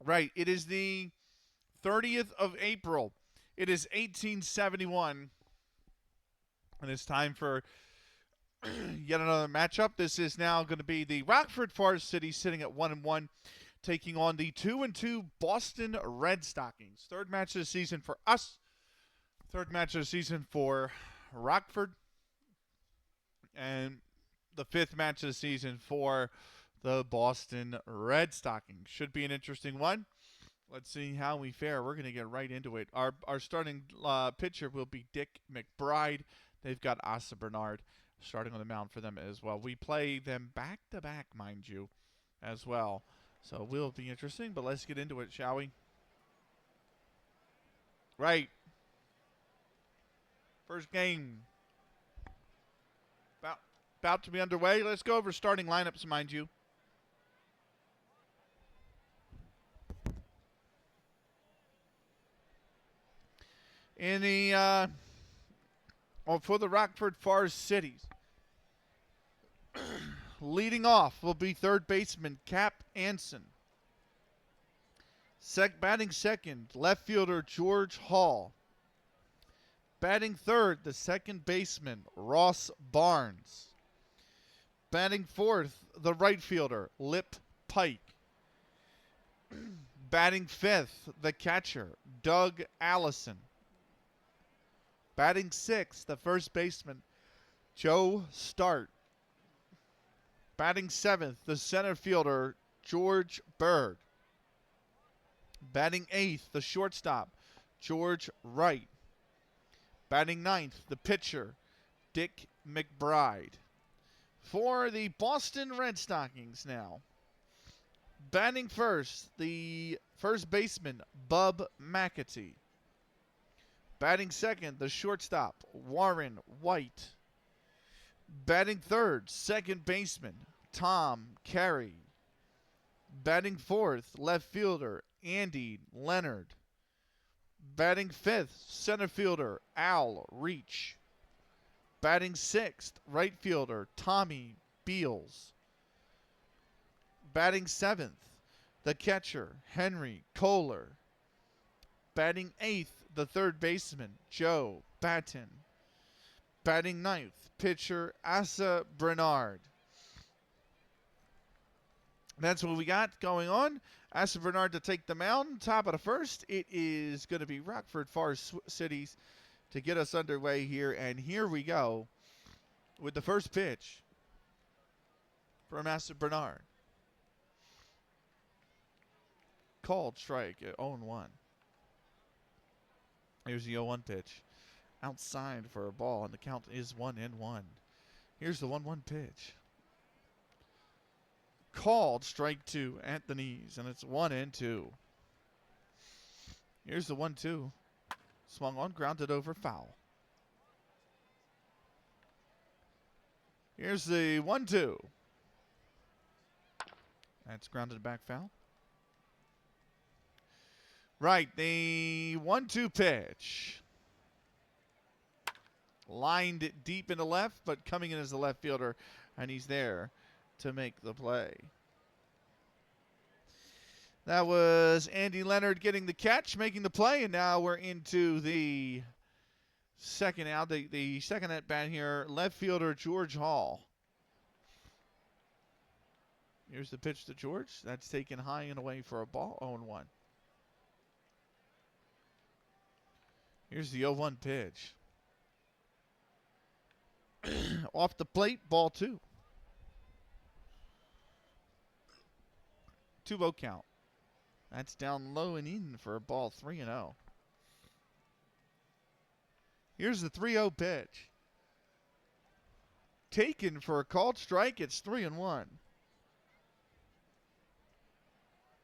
Right. It is the 30th of April. It is 1871. And it's time for yet another matchup. This is now going to be the Rockford Forest Citys sitting at 1-1, taking on the 2-2 Boston Red Stockings. Third match of the season for us. Third match of the season for Rockford. And the fifth match of the season for the Boston Red Stockings. Should be an interesting one. Let's see how we fare. We're going to get right into it. Our starting pitcher will be Dick McBride. They've got Asa Bernard starting on the mound for them as well. We play them back-to-back, mind you, as well. So will be interesting, but let's get into it, shall we? Right. First game. About to be underway. Let's go over starting lineups, mind you. In the for the Rockford Forest Citys, leading off will be third baseman Cap Anson. Batting second, left fielder George Hall. Batting third, the second baseman Ross Barnes. Batting fourth, the right fielder Lip Pike. Batting fifth, the catcher Doug Allison. Batting sixth, the first baseman Joe Start. Batting seventh, the center fielder George Bird. Batting eighth, the shortstop George Wright. Batting ninth, the pitcher Dick McBride. For the Boston Red Stockings now. Batting first, the first baseman Bub McAtee. Batting second, the shortstop Warren White. Batting third, second baseman Tom Carey. Batting fourth, left fielder Andy Leonard. Batting fifth, center fielder Al Reach. Batting sixth, right fielder Tommy Beals. Batting seventh, the catcher Henry Kohler. Batting eighth, the third baseman Joe Batten. Batting ninth, pitcher Asa Bernard. That's what we got going on. Asa Bernard to take the mound. Top of the first, it is going to be Rockford Forest Citys to get us underway here. And here we go with the first pitch from Asa Bernard. Called strike at 0-1. Here's the 0-1 pitch. Outside for a ball, and the count is 1-1. Here's the 1-1 pitch. Called strike two at the knees, and it's 1-2. Here's the 1-2. Swung on, grounded over, foul. Here's the 1-2. That's grounded back, foul. Right, the 1-2 pitch. Lined it deep into left, but coming in as the left fielder, and he's there to make the play. That was Andy Leonard getting the catch, making the play, and now we're into the second out. The second at bat here, left fielder George Hall. Here's the pitch to George. That's taken high and away for a ball, 0-1. Here's the 0-1 pitch. Off the plate, ball two. 2-0 count. That's down low and in for a ball, 3-0. Here's the 3-0 pitch. Taken for a called strike, it's 3-1.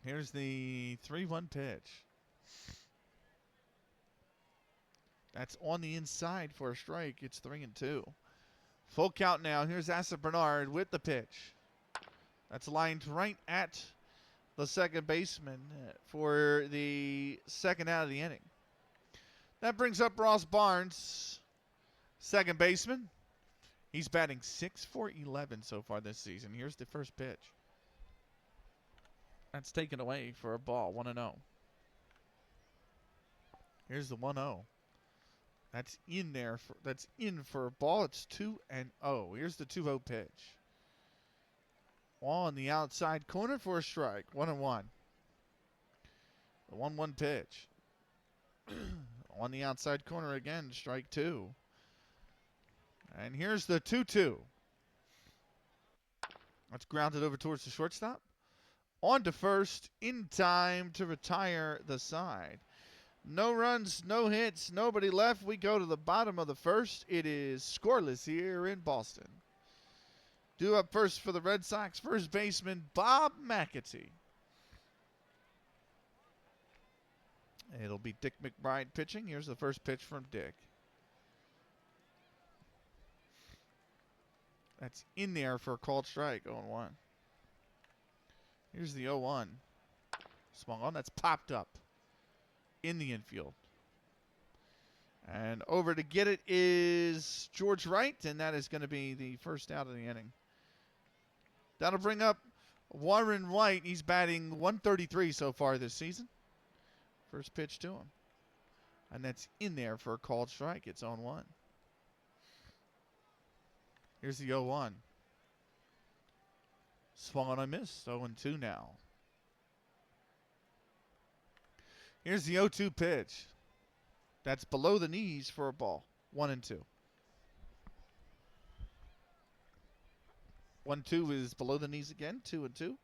Here's the 3-1 pitch. That's on the inside for a strike, it's 3-2. Full count now. Here's Asa Bernard with the pitch. That's lined right at the second baseman for the second out of the inning. That brings up Ross Barnes, second baseman. He's batting 6 for 11 so far this season. Here's the first pitch. That's taken away for a ball. 1-0. Here's the 1-0. That's in there. That's in for a ball. It's 2-0. Here's the 2-0 pitch. On the outside corner for a strike. 1-1. The 1-1 pitch. On the outside corner again. Strike 2. And here's the 2-2. That's grounded over towards the shortstop. On to first. In time to retire the side. No runs, no hits, nobody left. We go to the bottom of the first. It is scoreless here in Boston. Due up first for the Red Sox, first baseman Bob McAtee. It'll be Dick McBride pitching. Here's the first pitch from Dick. That's in there for a called strike, 0-1. Here's the 0-1. Swung on, that's popped up in the infield. And over to get it is George Wright, and that is going to be the first out of the inning. That'll bring up Warren White. He's batting 133 so far this season. First pitch to him. And that's in there for a called strike. It's 0-1. Here's the 0-1. Swung on a miss. 0-2 now. Here's the 0-2 pitch. That's below the knees for a ball. 1-2. 1-2 is below the knees again. 2-2.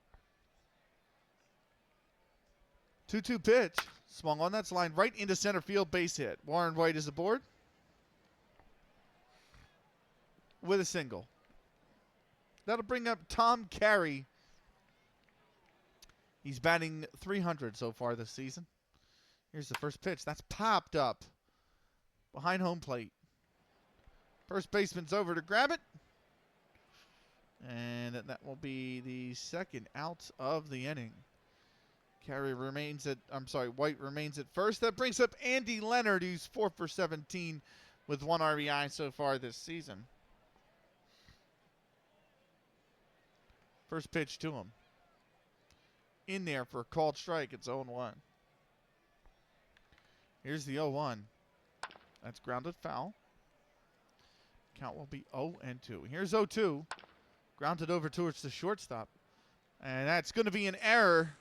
2-2 pitch. Swung on. That's lined right into center field. Base hit. Warren White is aboard with a single. That'll bring up Tom Carey. He's batting 300 so far this season. Here's the first pitch. That's popped up behind home plate. First baseman's over to grab it. And that will be the second out of the inning. White remains at first. That brings up Andy Leonard, who's 4 for 17 with 1 RBI so far this season. First pitch to him. In there for a called strike. It's 0-1. Here's the 0-1. That's grounded foul. Count will be 0-2. Here's 0-2. Grounded over towards the shortstop. And that's going to be an error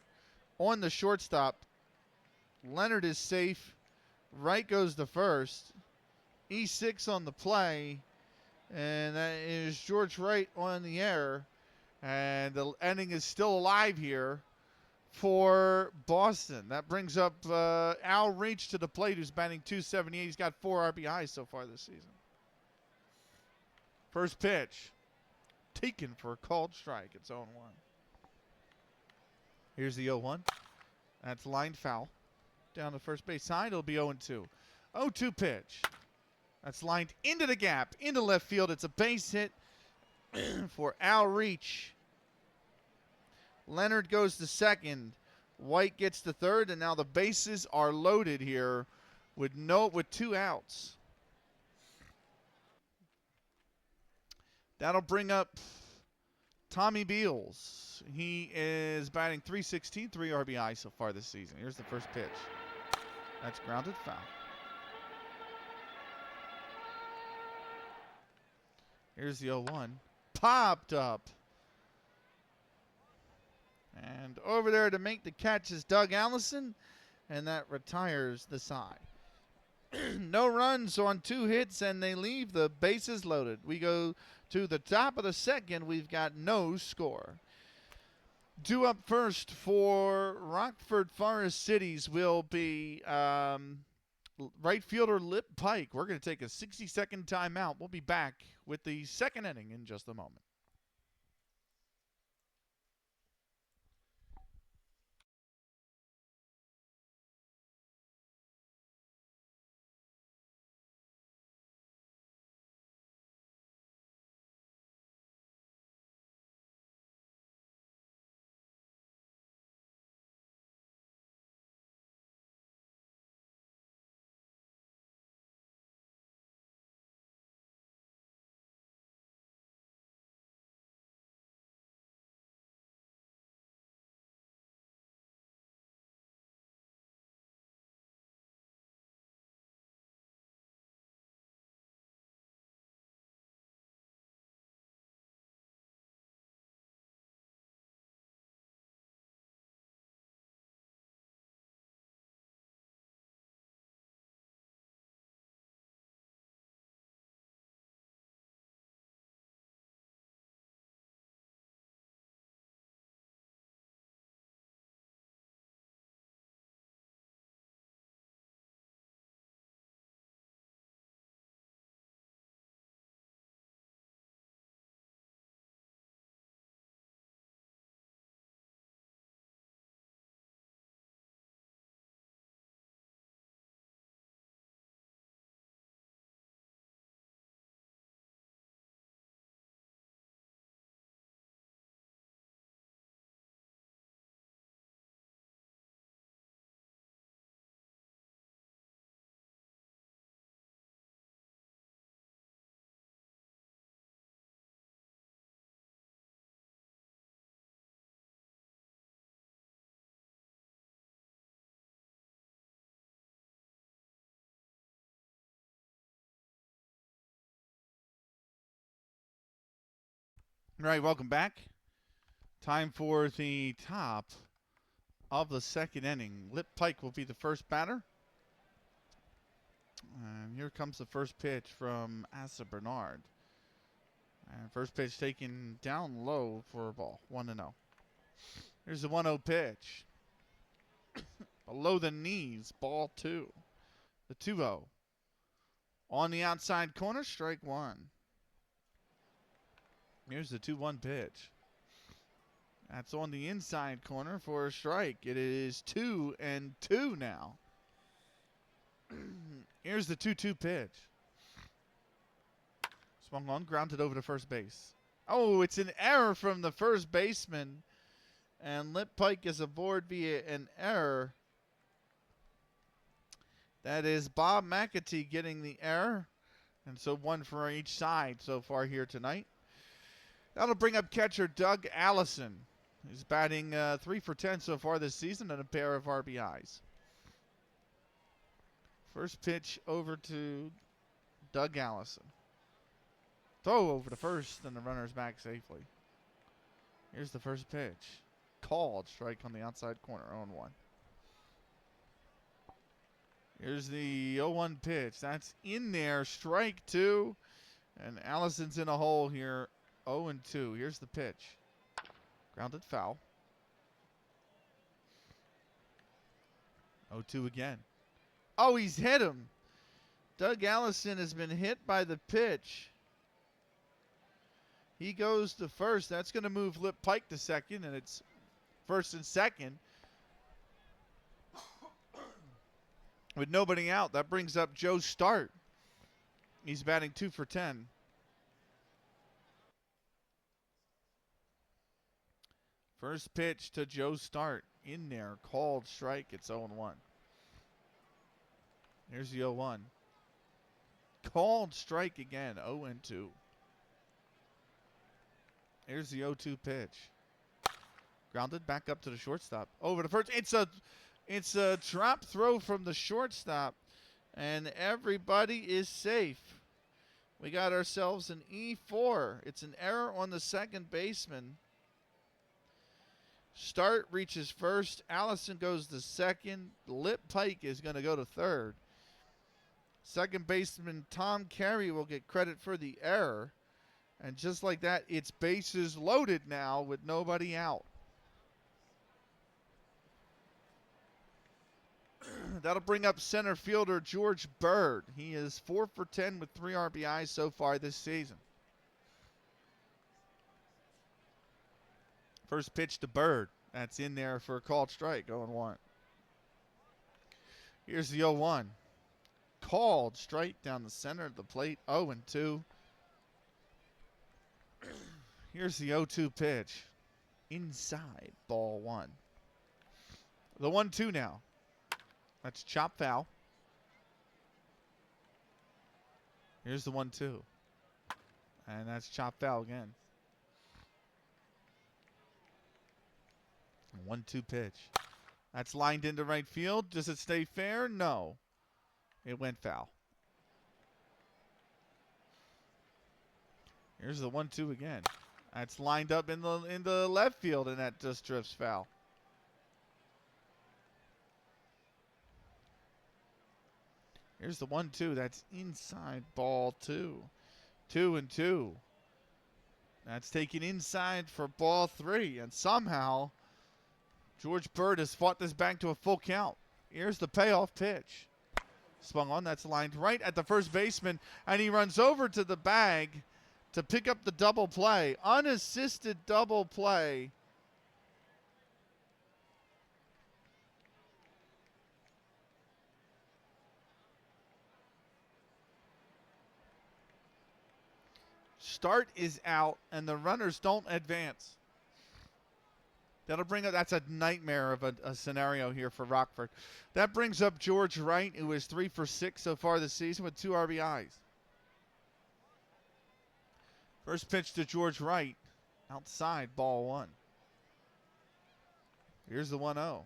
on the shortstop. Leonard is safe. Wright goes to first. E6 on the play. And that is George Wright on the error. And the inning is still alive here for Boston. That brings up Al Reach to the plate, who's batting .278. He's got 4 RBIs so far this season. First pitch. Taken for a called strike. It's 0-1. Here's the 0-1. That's lined foul. Down the first base side, it'll be 0-2. 0-2 pitch. That's lined into the gap, into left field. It's a base hit for Al Reach. Leonard goes to second. White gets to third, and now the bases are loaded here with 2 outs. That'll bring up Tommy Beals. He is batting .316, 3 RBI so far this season. Here's the first pitch. That's grounded foul. Here's the 0-1. Popped up. And over there to make the catch is Doug Allison, and that retires the side. No runs on 2 hits, and they leave the bases loaded. We go to the top of the second. We've got no score. Due up first for Rockford Forest Citys will be right fielder Lip Pike. We're going to take a 60-second timeout. We'll be back with the second inning in just a moment. All right, welcome back. Time for the top of the second inning. Lip Pike will be the first batter. And here comes the first pitch from Asa Bernard. And first pitch taken down low for a ball, 1-0. Here's the 1-0 pitch. Below the knees, ball 2. The 2-0. On the outside corner, strike 1. Here's the 2-1 pitch. That's on the inside corner for a strike. It is 2-2 now. Here's the 2-2 pitch. Swung on, grounded over to first base. Oh, it's an error from the first baseman. And Lip Pike is aboard via an error. That is Bob McAtee getting the error. And so one for each side so far here tonight. That'll bring up catcher Doug Allison. He's batting 3 for 10 so far this season and a pair of RBIs. First pitch over to Doug Allison. Throw over to first, and the runner's back safely. Here's the first pitch. Called, strike on the outside corner, 0-1. Here's the 0-1 pitch. That's in there, strike 2. And Allison's in a hole here, 0-2. Here's the pitch. Grounded foul. 0-2 again. Oh, he's hit him. Doug Allison has been hit by the pitch. He goes to first. That's going to move Lip Pike to second, and it's first and second. With nobody out, that brings up Joe Start. He's batting 2 for 10. First pitch to Joe Start. In there, called strike. It's 0-1. Here's the 0-1. Called strike again, 0-2. Here's the 0-2 pitch. Grounded back up to the shortstop. Over to first. It's a drop throw from the shortstop, and everybody is safe. We got ourselves an E4. It's an error on the second baseman. Start reaches first. Allison goes to second. Lip Pike is going to go to third. Second baseman Tom Carey will get credit for the error. And just like that, it's bases loaded now with nobody out. That'll bring up center fielder George Bird. He is 4 for 10 with 3 RBIs so far this season. First pitch to Bird. That's in there for a called strike, 0-1. Here's the 0-1. Called strike down the center of the plate, 0-2. Here's the 0-2 pitch. Inside, ball 1. The 1-2 now. That's chop foul. Here's the 1-2. And that's chop foul again. 1-2 pitch. That's lined into right field. Does it stay fair? No. It went foul. Here's the 1-2 again. That's lined up in the left field, and that just drifts foul. Here's the 1-2. That's inside, ball 2. 2-2. That's taken inside for ball 3, and somehow George Bird has fought this back to a full count. Here's the payoff pitch. Swung on. That's lined right at the first baseman, and he runs over to the bag to pick up the double play. Unassisted double play. Start is out, and the runners don't advance. That'll bring up, that's a nightmare of a scenario here for Rockford. That brings up George Wright, who is 3 for 6 so far this season with 2 RBIs. First pitch to George Wright. Outside, ball 1. Here's the 1-0.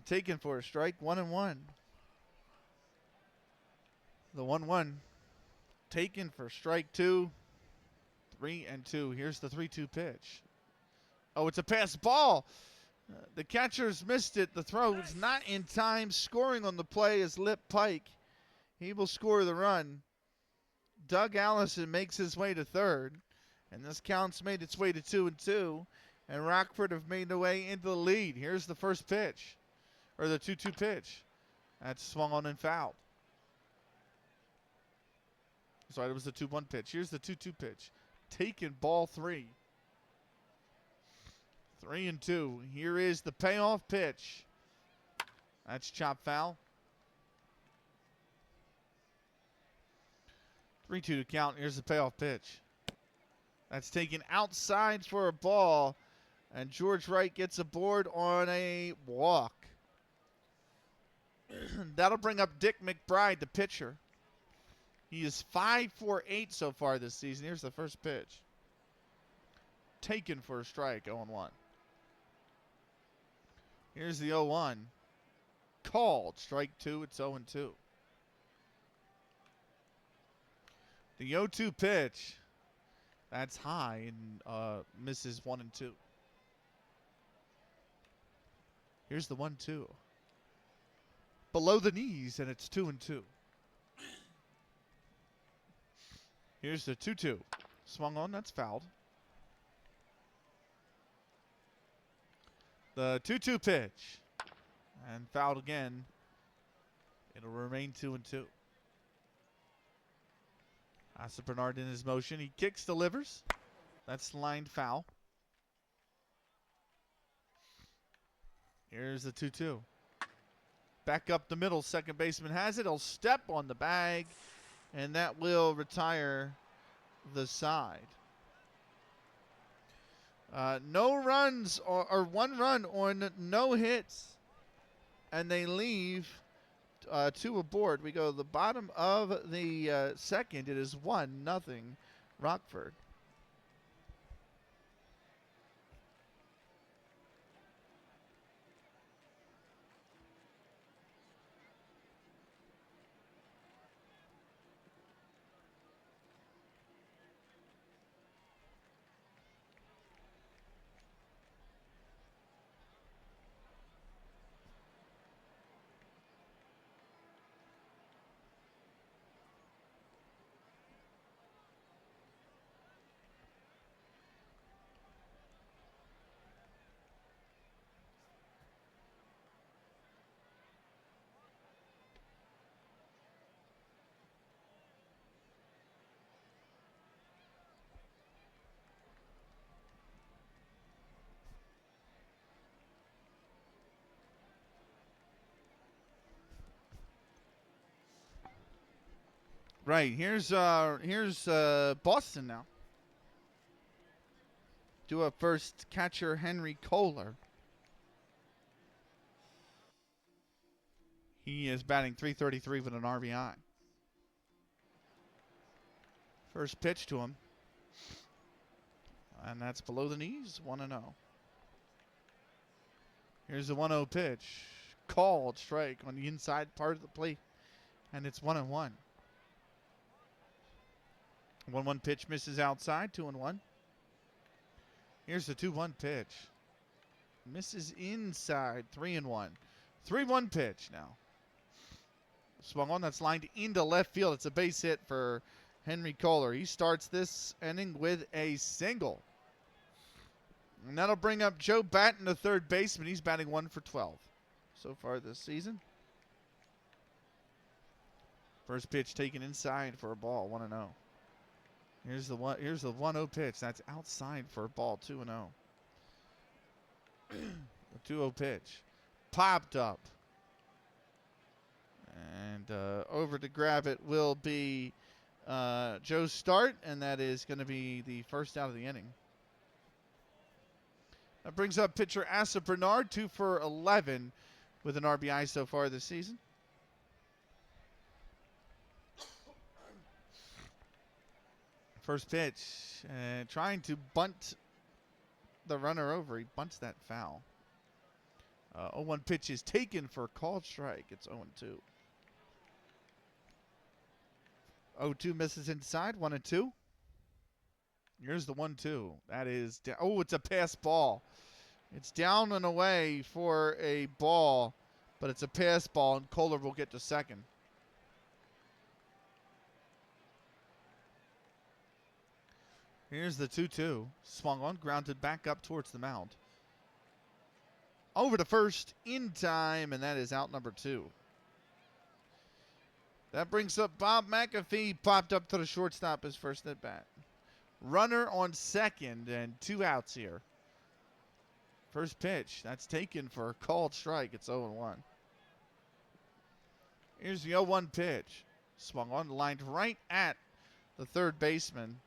Taken for a strike, 1-1. The 1-1 taken for strike 2. 3-2. Here's the 3-2 pitch. Oh, it's a pass ball. The catcher's missed it. The throw's not in time. Scoring on the play is Lip Pike. He will score the run. Doug Allison makes his way to third. And this count's made its way to 2-2. And Rockford have made their way into the lead. Here's the first pitch. Or the 2-2 pitch. That's swung on and fouled. Sorry, it was the 2-1 pitch. Here's the 2-2 pitch. Taken ball 3. 3-2. Here is the payoff pitch. That's chop foul. 3-2 to count. Here's the payoff pitch. That's taken outside for a ball. And George Wright gets aboard on a walk. That'll bring up Dick McBride, the pitcher. He is 5 for 8 so far this season. Here's the first pitch. Taken for a strike, 0-1. Here's the 0-1. Called, strike 2, it's 0-2. The 0-2 pitch. That's high and misses 1-2. Here's the 1-2. Below the knees, and it's 2-2. Here's the 2-2. Swung on, that's fouled. The 2-2 pitch. And fouled again. It'll remain 2-2. Asa Bernard in his motion. He kicks, delivers. That's lined foul. Here's the 2-2. Back up the middle. Second baseman has it. He'll step on the bag. And that will retire the side. No runs or 1 run on no hits. And they leave 2 aboard. We go to the bottom of the second. It is 1-0 Rockford. Right, here's Boston now. Do up first, catcher Henry Kohler. He is batting .333 with an RBI. First pitch to him. And that's below the knees, 1-0. Here's the 1-0 pitch. Called strike on the inside part of the plate. And it's 1-1. 1-1 pitch misses outside, 2-1. Here's the 2-1 pitch. Misses inside, 3-1. 3-1 pitch now. Swung on, that's lined into left field. It's a base hit for Henry Kohler. He starts this inning with a single. And that'll bring up Joe Batten, the third baseman. He's batting 1 for 12 so far this season. First pitch taken inside for a ball, 1-0. Here's the 1-0 pitch. That's outside for a ball, 2-0. The 2-0 pitch. Popped up. And over to grab it will be Joe Start, and that is going to be the first out of the inning. That brings up pitcher Asa Bernard, 2 for 11 with an RBI so far this season. First pitch, trying to bunt the runner over. He bunts that foul. 0-1 pitch is taken for a called strike. It's 0-2. 0-2 misses inside, 1-2. Here's the 1-2. That is down. Oh, it's a pass ball. It's down and away for a ball, but it's a pass ball, and Kohler will get to second. Here's the 2-2. Swung on, grounded back up towards the mound. Over to first in time, and that is out number 2. That brings up Bob McAfee, popped up to the shortstop his first at bat. Runner on second, and 2 outs here. First pitch, that's taken for a called strike. It's 0-1. Here's the 0-1 pitch. Swung on, lined right at the third baseman,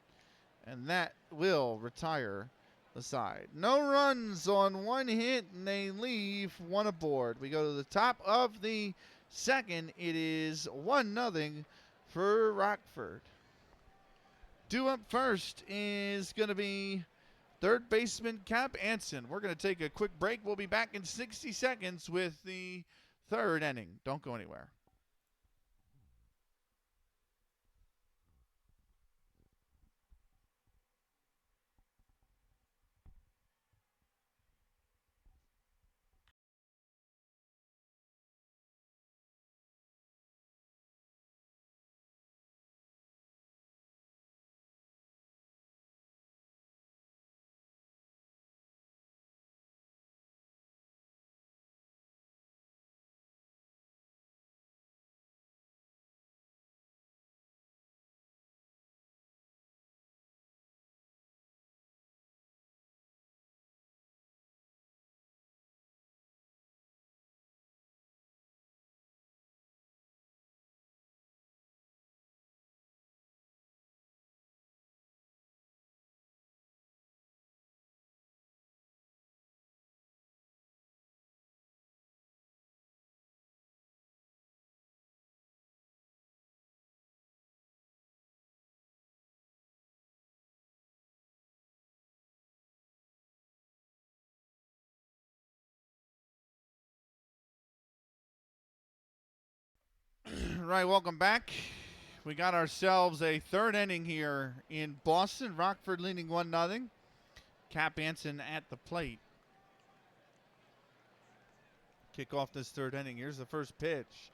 and that will retire the side. No runs on 1 hit, and they leave 1 aboard. We go to the top of the second. It is 1-0 for Rockford. Due up first is going to be third baseman Cap Anson. We're going to take a quick break. We'll be back in 60 seconds with the third inning. Don't go anywhere. Right, welcome back. We got ourselves a third inning here in Boston. Rockford leading 1-0. Cap Anson at the plate. Kick off this third inning. Here's the first pitch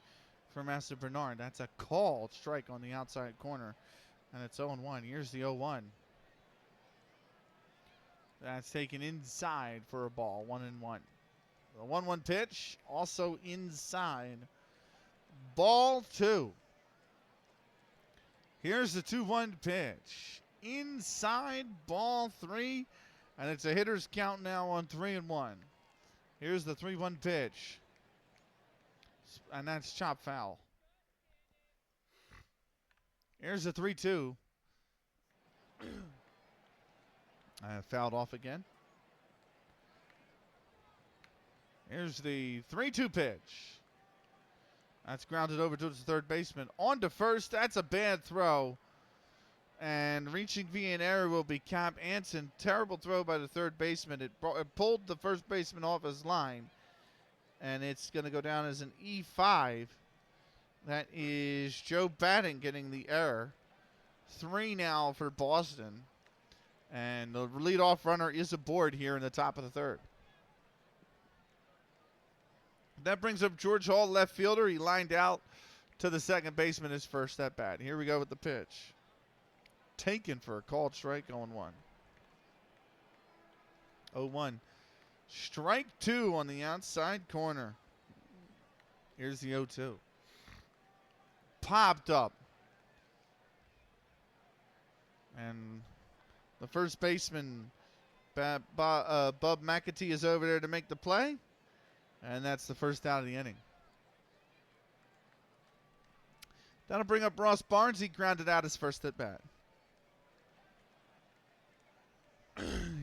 for Master Bernard. That's a called strike on the outside corner, and it's 0-1. Here's the 0-1. That's taken inside for a ball, 1-1. The 1-1 pitch, also inside. Ball 2. Here's the 2-1 pitch. Inside, ball 3. And it's a hitter's count now on 3-1. Here's the 3-1 pitch. And that's chop foul. Here's the 3-2. Fouled off again. Here's the 3-2 pitch. That's grounded over to the third baseman. On to first. That's a bad throw. And reaching via an error will be Cap Anson. Terrible throw by the third baseman. It pulled the first baseman off his line. And it's going to go down as an E5. That is Joe Batting getting the error. 3 now for Boston. And the leadoff runner is aboard here in the top of the third. That brings up George Hall, left fielder. He lined out to the second baseman his first at bat. Here we go with the pitch. Taken for a called strike, 0-1. 0-1. Strike 2 on the outside corner. Here's the 0-2. Popped up. And the first baseman, Bub McAtee, is over there to make the play. And that's the first out of the inning. That'll bring up Ross Barnes. He grounded out his first at bat.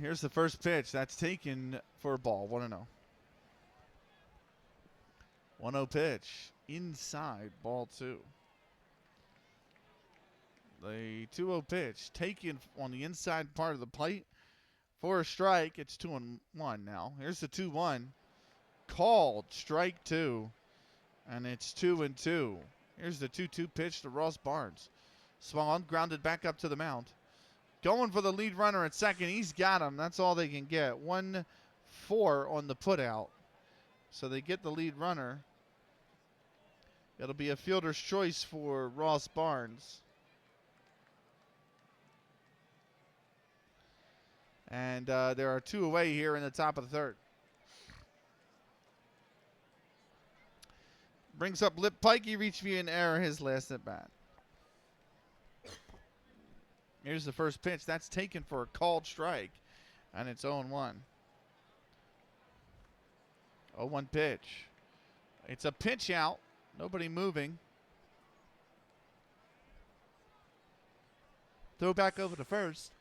Here's the first pitch. That's taken for a ball. 1-0. 1-0 pitch. Inside, ball 2. The 2-0 pitch taken on the inside part of the plate for a strike. It's 2-1 now. Here's the 2-1. Called strike 2. And it's 2-2. Here's the 2-2 pitch to Ross Barnes. Swung on, grounded back up to the mound. going for the lead runner at second. He's got him. That's all they can get. 1-4 on the putout. So they get the lead runner. It'll be a fielder's choice for Ross Barnes. And there are 2 away here in the top of the third. Brings up Lip Pike. He reached via an error his last at bat. Here's the first pitch. That's taken for a called strike. And it's 0-1. 0-1 pitch. It's a pitch out. Nobody moving. Throw back over to first.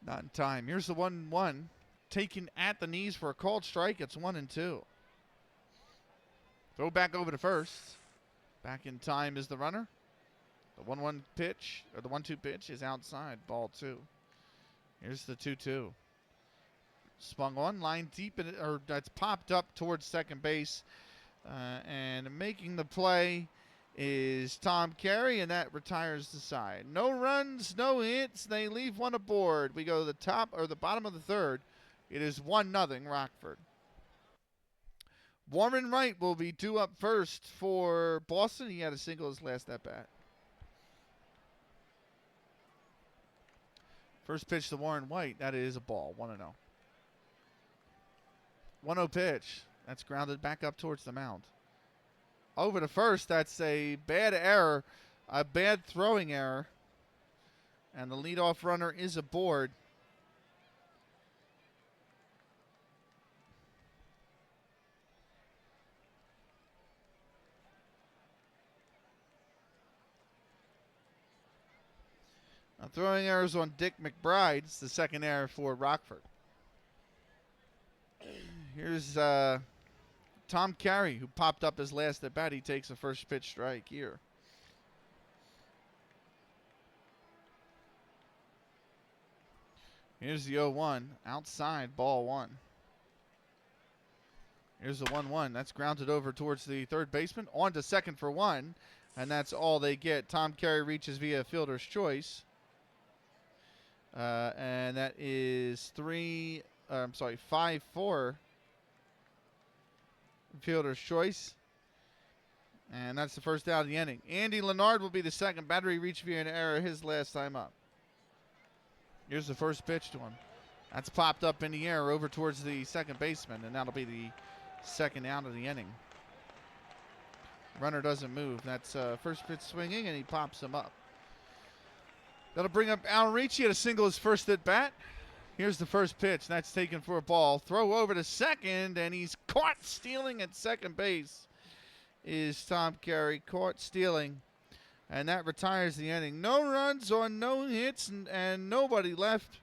Not in time. Here's the 1-1. Taken at the knees for a called strike. It's 1-2. Throw back over to first. Back in time is the runner. The 1-1 pitch, or the 1-2 pitch is outside. Ball 2. Here's the 2-2. Swung on, line deep, or that's popped up towards second base. And making the play is Tom Carey, and that retires the side. No runs, no hits. They leave one aboard. We go to the top or the bottom of the third. It is 1-0 Rockford. Warren Wright will be due up first for Boston. He had a single his last at bat. First pitch to Warren White. That is a ball. 1-0. 1-0 pitch. That's grounded back up towards the mound. Over to first. That's a bad error. A bad throwing error. And the leadoff runner is aboard. Now throwing errors on Dick McBride. It's the second error for Rockford. Here's Tom Carey, who popped up his last at bat. He takes a first pitch strike here. Here's the 0-1. Outside, ball 1. Here's the 1-1. That's grounded over towards the third baseman. On to second for 1. And that's all they get. Tom Carey reaches via fielder's choice. And that is 5-4. Fielder's choice. And that's the first out of the inning. Andy Leonard will be the second batter. He reached via an error his last time up. Here's the first pitch to him. That's popped up in the air over towards the second baseman, and that'll be the second out of the inning. Runner doesn't move. That's first pitch swinging, and he pops him up. That'll bring up Al Ricci at a single his first at bat. Here's the first pitch. That's taken for a ball. Throw over to second, and he's caught stealing at second base. Is Tom Carey caught stealing, and that retires the inning. No runs on no hits, and nobody left.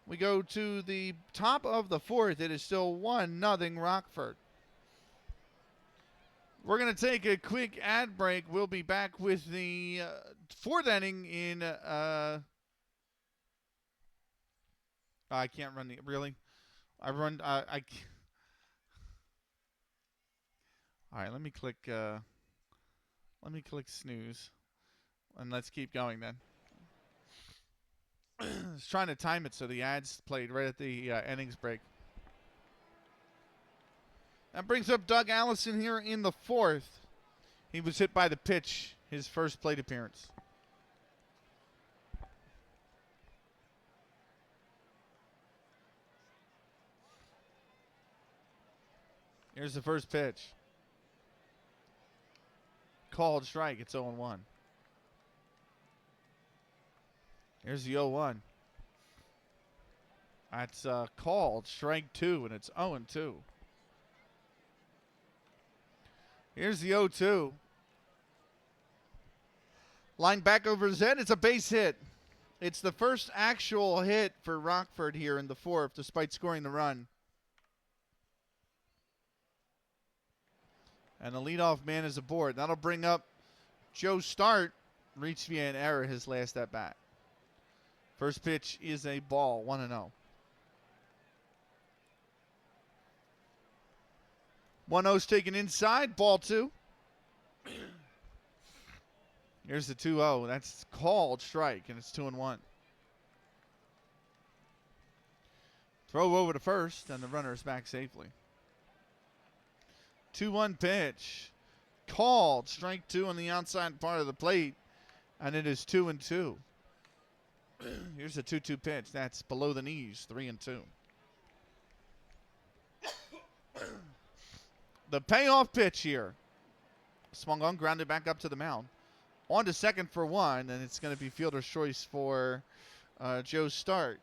We go to the top of the fourth. It is still 1-0 Rockford. We're going to take a quick ad break. We'll be back with the fourth inning in... I can't run the... Really? I run... All right, let me click snooze. And let's keep going then. I was trying to time it so the ads played right at the innings break. That brings up Doug Allison here in the fourth. He was hit by the pitch, his first plate appearance. Here's the first pitch. Called strike. It's 0-1. Here's the 0-1. That's called strike 2, and it's 0-2. Here's the 0-2. Line back over his head. It's a base hit. It's the first actual hit for Rockford here in the fourth, despite scoring the run. And the leadoff man is aboard. That'll bring up Joe Start. Reached via an error his last at bat. First pitch is a ball, 1-0. 1-0's taken inside, ball 2. Here's the 2-0. That's called strike, and it's 2-1. Throw over to first, and the runner is back safely. 2-1 pitch. Called. Strike 2 on the outside part of the plate, and it is 2-2. Here's a 2-2 pitch. That's below the knees. 3-2. The payoff pitch here. Swung on, grounded back up to the mound. On to second for 1, and it's going to be fielder's choice for Joe Start.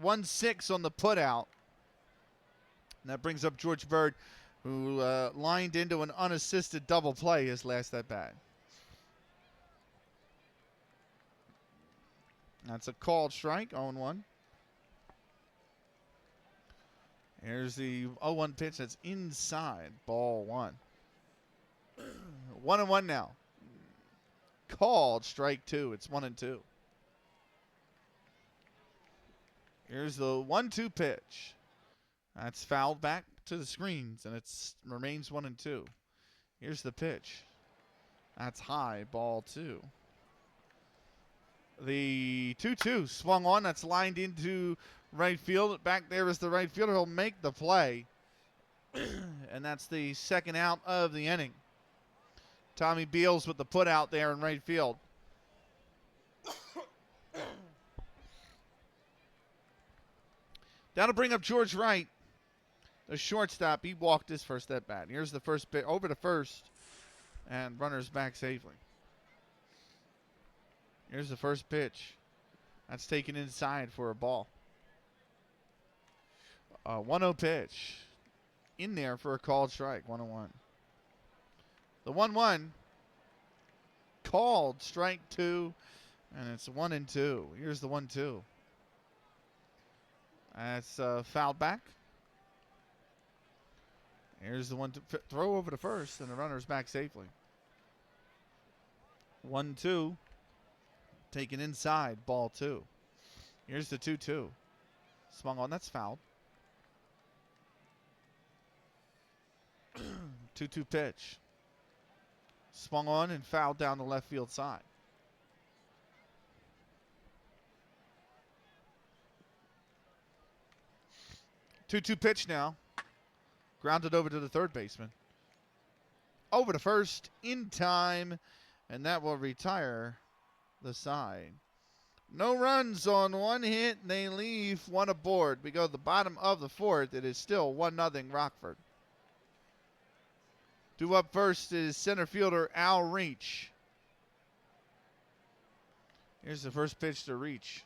1-6 on the putout. And that brings up George Bird, who lined into an unassisted double play his last at bat. That's a called strike, 0-1. Here's the 0-1 pitch that's inside, ball 1. 1-1 now. Called strike 2. It's 1-2. Here's the 1-2 pitch. That's fouled back to the screens, and it remains 1-2. Here's the pitch. That's high, ball 2. The 2-2 swung on. That's lined into right field. Back there is the right fielder. He'll make the play. And that's the second out of the inning. Tommy Beals with the put out there in right field. That'll bring up George Wright, the shortstop. He walked his first at bat. Here's the first bit over to first, and runners back safely. Here's the first pitch. That's taken inside for a ball. 1-0 pitch. In there for a called strike. 1-1. The 1-1. Called strike 2. And it's 1-2. Here's the 1-2. That's fouled back. Here's the 1-2. Throw over to first, and the runner's back safely. 1-2. Taken inside, ball 2. Here's the 2-2. Swung on, that's fouled. 2-2 pitch. Swung on and fouled down the left field side. Two-two pitch now. Grounded over to the third baseman. Over to first in time, and that will retire the side. No runs on 1 hit, and they leave 1 aboard. We go to the bottom of the 4th. It is still 1-0 Rockford. Due up first is center fielder Al Reach. Here's the first pitch to Reach.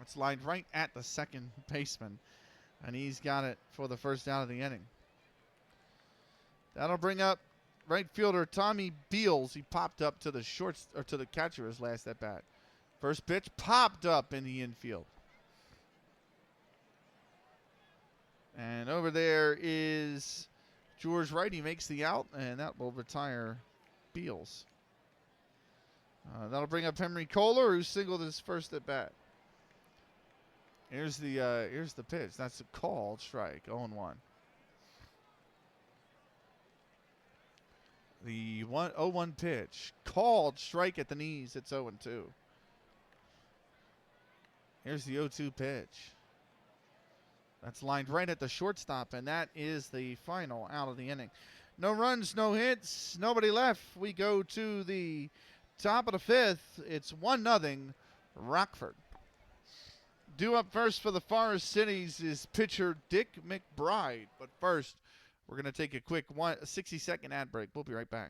It's lined right at the second baseman, and he's got it for the first out of the inning. That'll bring up right fielder Tommy Beals. He popped up to the shorts or to the catcher his last at bat. First pitch popped up in the infield. And over there is George Wright. He makes the out, and that will retire Beals. That'll bring up Henry Kohler, who singled his first at bat. Here's the pitch. That's a called strike. 0-1. The 0-1 pitch. Called strike at the knees. It's 0-2. Here's the 0-2 pitch. That's lined right at the shortstop, and that is the final out of the inning. No runs, no hits, nobody left. We go to the top of the 5th. It's 1-0 Rockford. Due up first for the Forest Citys is pitcher Dick McBride. But first, we're going to take a quick 60-second ad break. We'll be right back.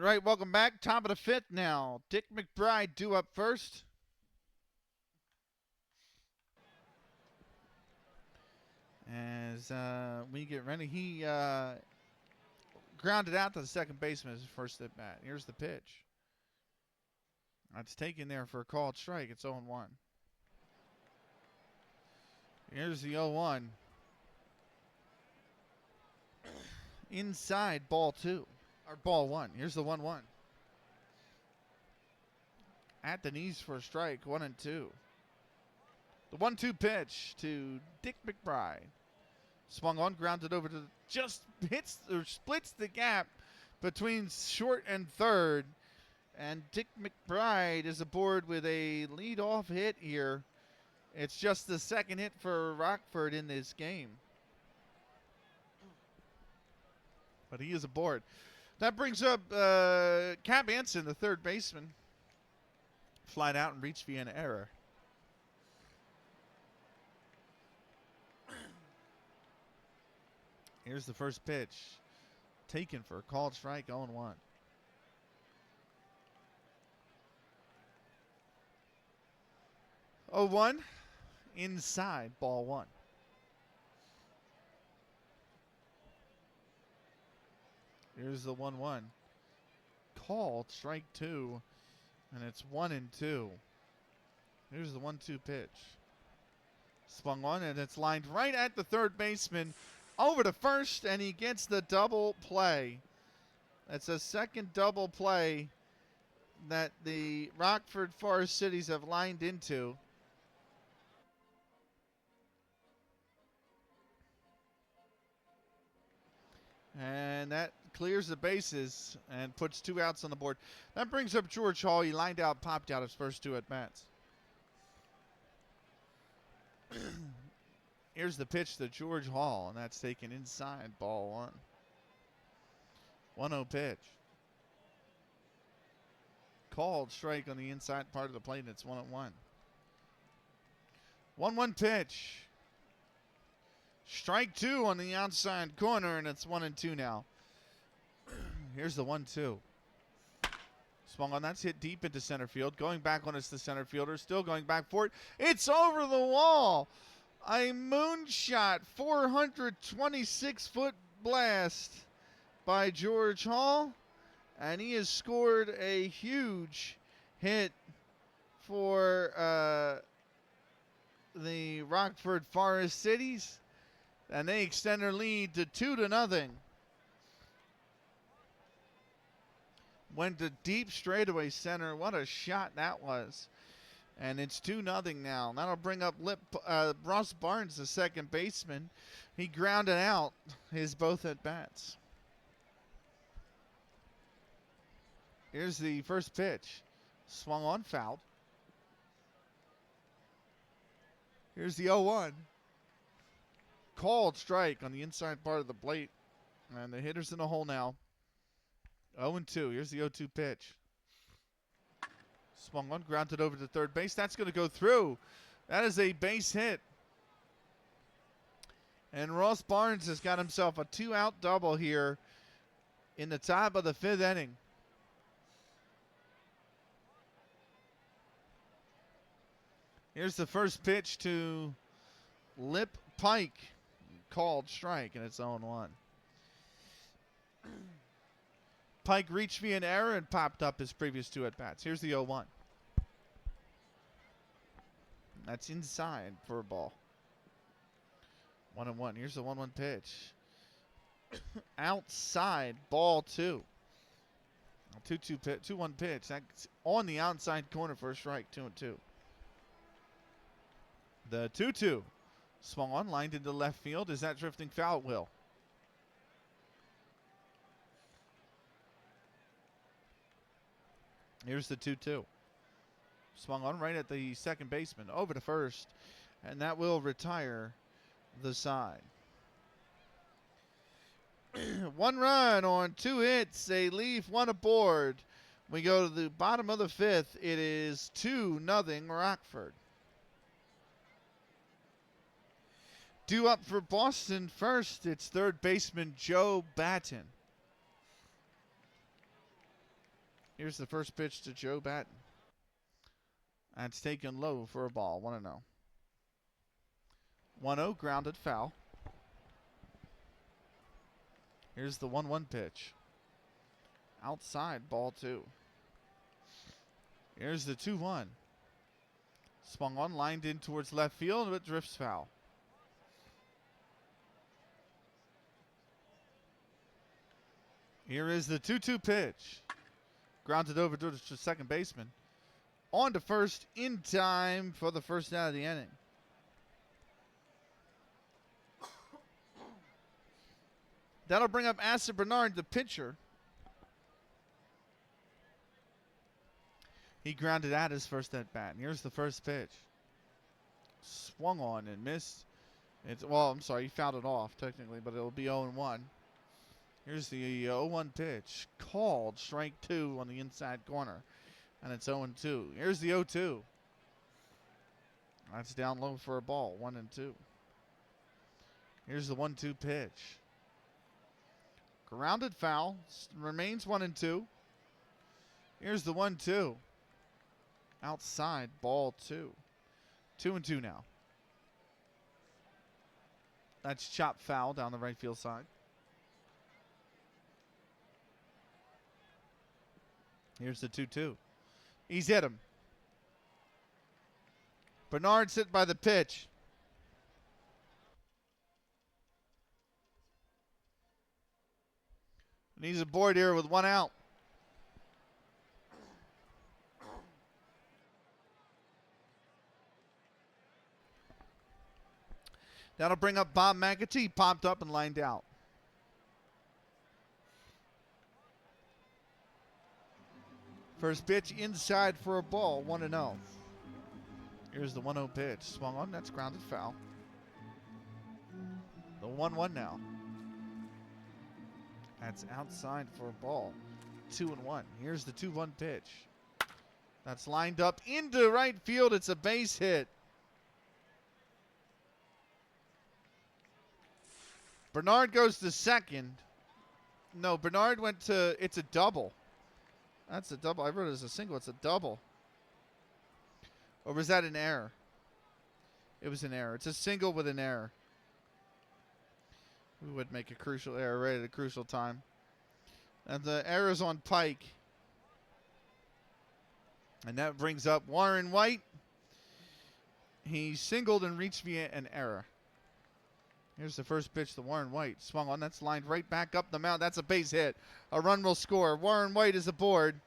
right, welcome back. Top of the fifth now. Dick McBride due up first. As we get ready, he grounded out to the second baseman as his first at bat. Here's the pitch. That's taken there for a called strike. It's 0-1. Here's the 0-1. Inside, ball 2. Or ball 1. Here's the 1-1. At the knees for a strike, 1-2. The 1-2 pitch to Dick McBride. Swung on, grounded over to just hits or splits the gap between short and third. And Dick McBride is aboard with a leadoff hit here. It's just the second hit for Rockford in this game. But he is aboard. That brings up Cap Anson, the third baseman. Flied out and reached via an error. Here's the first pitch. Taken for a called strike, 0-1. 0-1. Inside, ball 1. Here's the 1-1. Called strike 2. And it's 1-2. Here's the 1-2 pitch. Swung on, and it's lined right at the third baseman. Over to first, and he gets the double play. That's a second double play that the Rockford Forest Citys have lined into. And that clears the bases and puts 2 outs on the board. That brings up George Hall. He lined out, popped out his first 2 at-bats. Here's the pitch to George Hall, and that's taken inside, ball 1. 1-0 pitch. Called strike on the inside part of the plate, and it's 1-1. 1-1 pitch. Strike 2 on the outside corner, and it's 1-2 now. Here's the 1-2. Swung on, that's hit deep into center field. Going back on, it's the center fielder. Still going back for it. It's over the wall. A moonshot 426-foot blast by George Hall. And he has scored a huge hit for the Rockford Forest Citys. And they extend their lead to 2-0. Went to deep straightaway center. What a shot that was. And it's 2-0 now. That'll bring up Ross Barnes, the second baseman. He grounded out his both at-bats. Here's the first pitch. Swung on, fouled. Here's the 0-1. Called strike on the inside part of the plate. And the hitter's in the hole now. 0-2. Here's the 0-2 pitch. Swung on, grounded over to third base. That's going to go through. That is a base hit. And Ross Barnes has got himself a 2-out double here in the top of the 5th inning. Here's the first pitch to Lip Pike. Called strike, and it's 0-1. Pike reached via an error and popped up his previous 2 at-bats. Here's the 0-1. That's inside for a ball. 1-1. Here's the 1-1 pitch. Outside, ball 2. 2-1 pitch. That's on the outside corner for a strike, 2-2. The 2-2. Swung on, lined into left field. Is that drifting foul? It will. Here's the 2-2. Swung on right at the second baseman. Over to first. And that will retire the side. 1 run on 2 hits. They leave 1 aboard. We go to the bottom of the 5th. It is 2-0 Rockford. Due up for Boston first, it's third baseman Joe Batten. Here's the first pitch to Joe Batten. That's taken low for a ball. 1-0. 1-0, grounded foul. Here's the 1-1 pitch. Outside, ball 2. Here's the 2-1. Swung on, lined in towards left field, but drifts foul. Here is the 2-2 pitch. Grounded over to the second baseman. On to first in time for the first out of the inning. That'll bring up Asa Bernard, the pitcher. He grounded out his first at bat. And here's the first pitch. Swung on and missed. I'm sorry, he fouled it off technically, but it'll be 0-1. Here's the 0-1 pitch. Called strike 2 on the inside corner. And it's 0-2. Here's the 0-2. That's down low for a ball. 1-2. Here's the 1-2 pitch. Grounded foul. Remains 1-2. Here's the 1-2. Outside, ball 2. 2-2 now. That's chopped foul down the right field side. Here's the 2-2. He's hit him. Bernard's hit by the pitch. And he's aboard here with 1 out. That'll bring up Bob McAtee. Popped up and lined out. First pitch inside for a ball. 1-0. Here's the 1-0 pitch. Swung on. That's grounded foul. The 1-1 now. That's outside for a ball. 2-1. Here's the 2-1 pitch. That's lined up into right field. It's a base hit. Bernard goes to second. No, Bernard went to, it's a double. That's a double. I wrote it as a single. It's a double. Or was that an error? It was an error. It's a single with an error. We would make a crucial error right at a crucial time. And the error's on Pike. And that brings up Warren White. He singled and reached via an error. Here's the first pitch to Warren White. Swung on. That's lined right back up the mound. That's a base hit. A run will score. Warren White is aboard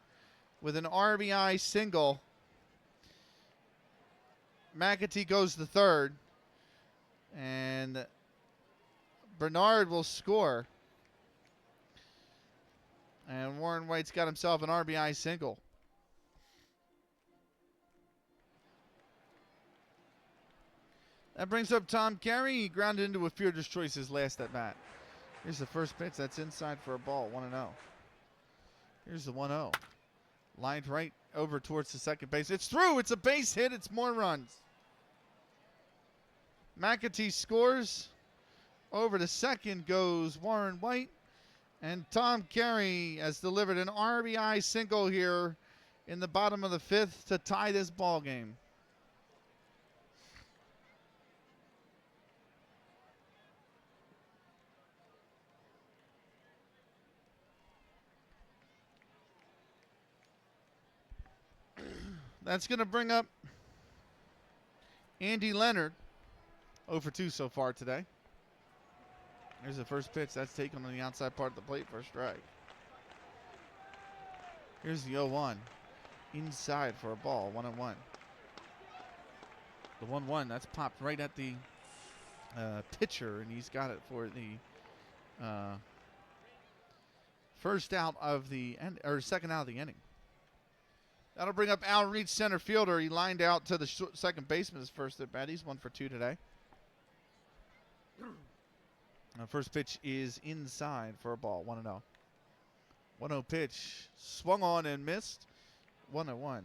with an RBI single. McAtee goes to third. And Bernard will score. And Warren White's got himself an RBI single. That brings up Tom Carey. He grounded into a fielder's choice his last at bat. Here's the first pitch. That's inside for a ball. 1-0. Here's the 1-0. Lined right over towards the second base. It's through. It's a base hit. It's more runs. McAtee scores. Over to second goes Warren White. And Tom Carey has delivered an RBI single here in the bottom of the 5th to tie this ball game. That's going to bring up Andy Leonard. 0 for 2 so far today. Here's the first pitch. That's taken on the outside part of the plate for a strike. Here's the 0-1. Inside for a ball. 1-1. The 1-1. That's popped right at the pitcher, and he's got it for the first out of the end, or second out of the inning. That'll bring up Al Reed, center fielder. He lined out to the second baseman his first at bat. He's 1 for 2 today. First pitch is inside for a ball. 1-0. 1-0 pitch. Swung on and missed. 1-1.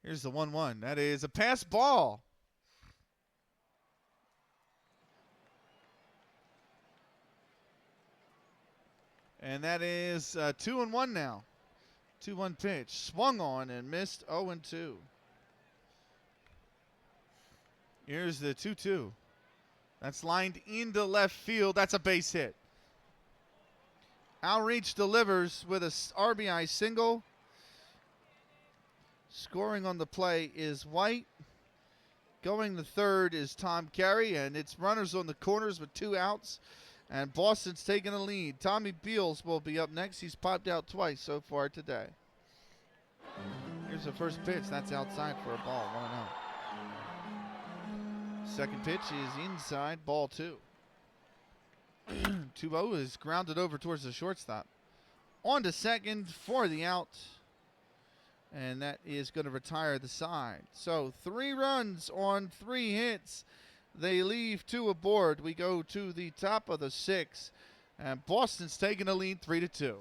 Here's the 1-1. That is a pass ball. And that is 2-1 now. 2-1 pitch. Swung on and missed 0-2. Here's the 2-2. That's lined into left field. That's a base hit. Outreach delivers with a RBI single. Scoring on the play is White. Going to third is Tom Carey, and it's runners on the corners with 2 outs. And Boston's taking a lead. Tommy Beals will be up next. He's popped out twice so far today. Here's the first pitch. That's outside for a ball, 1-0. Second pitch is inside, ball 2. 2-0 is grounded over towards the shortstop. On to second for the out. And that is going to retire the side. So 3 runs on 3 hits. They leave 2 aboard. We go to the top of the 6th. And Boston's taking a lead 3-2.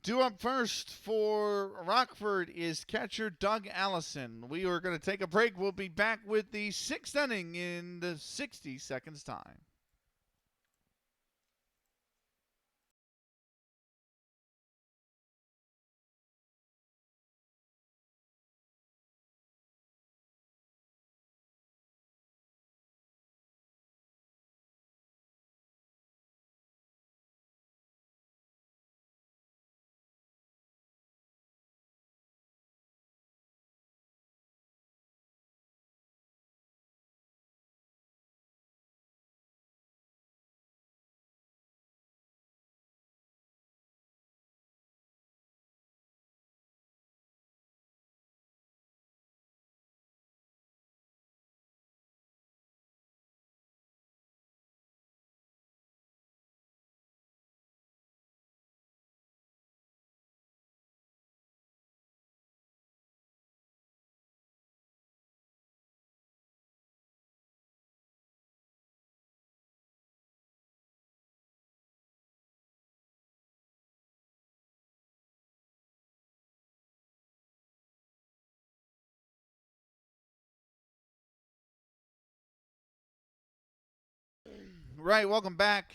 Due up first for Rockford is catcher Doug Allison. We are going to take a break. We'll be back with the 6th inning in the 60 seconds time. Right, welcome back.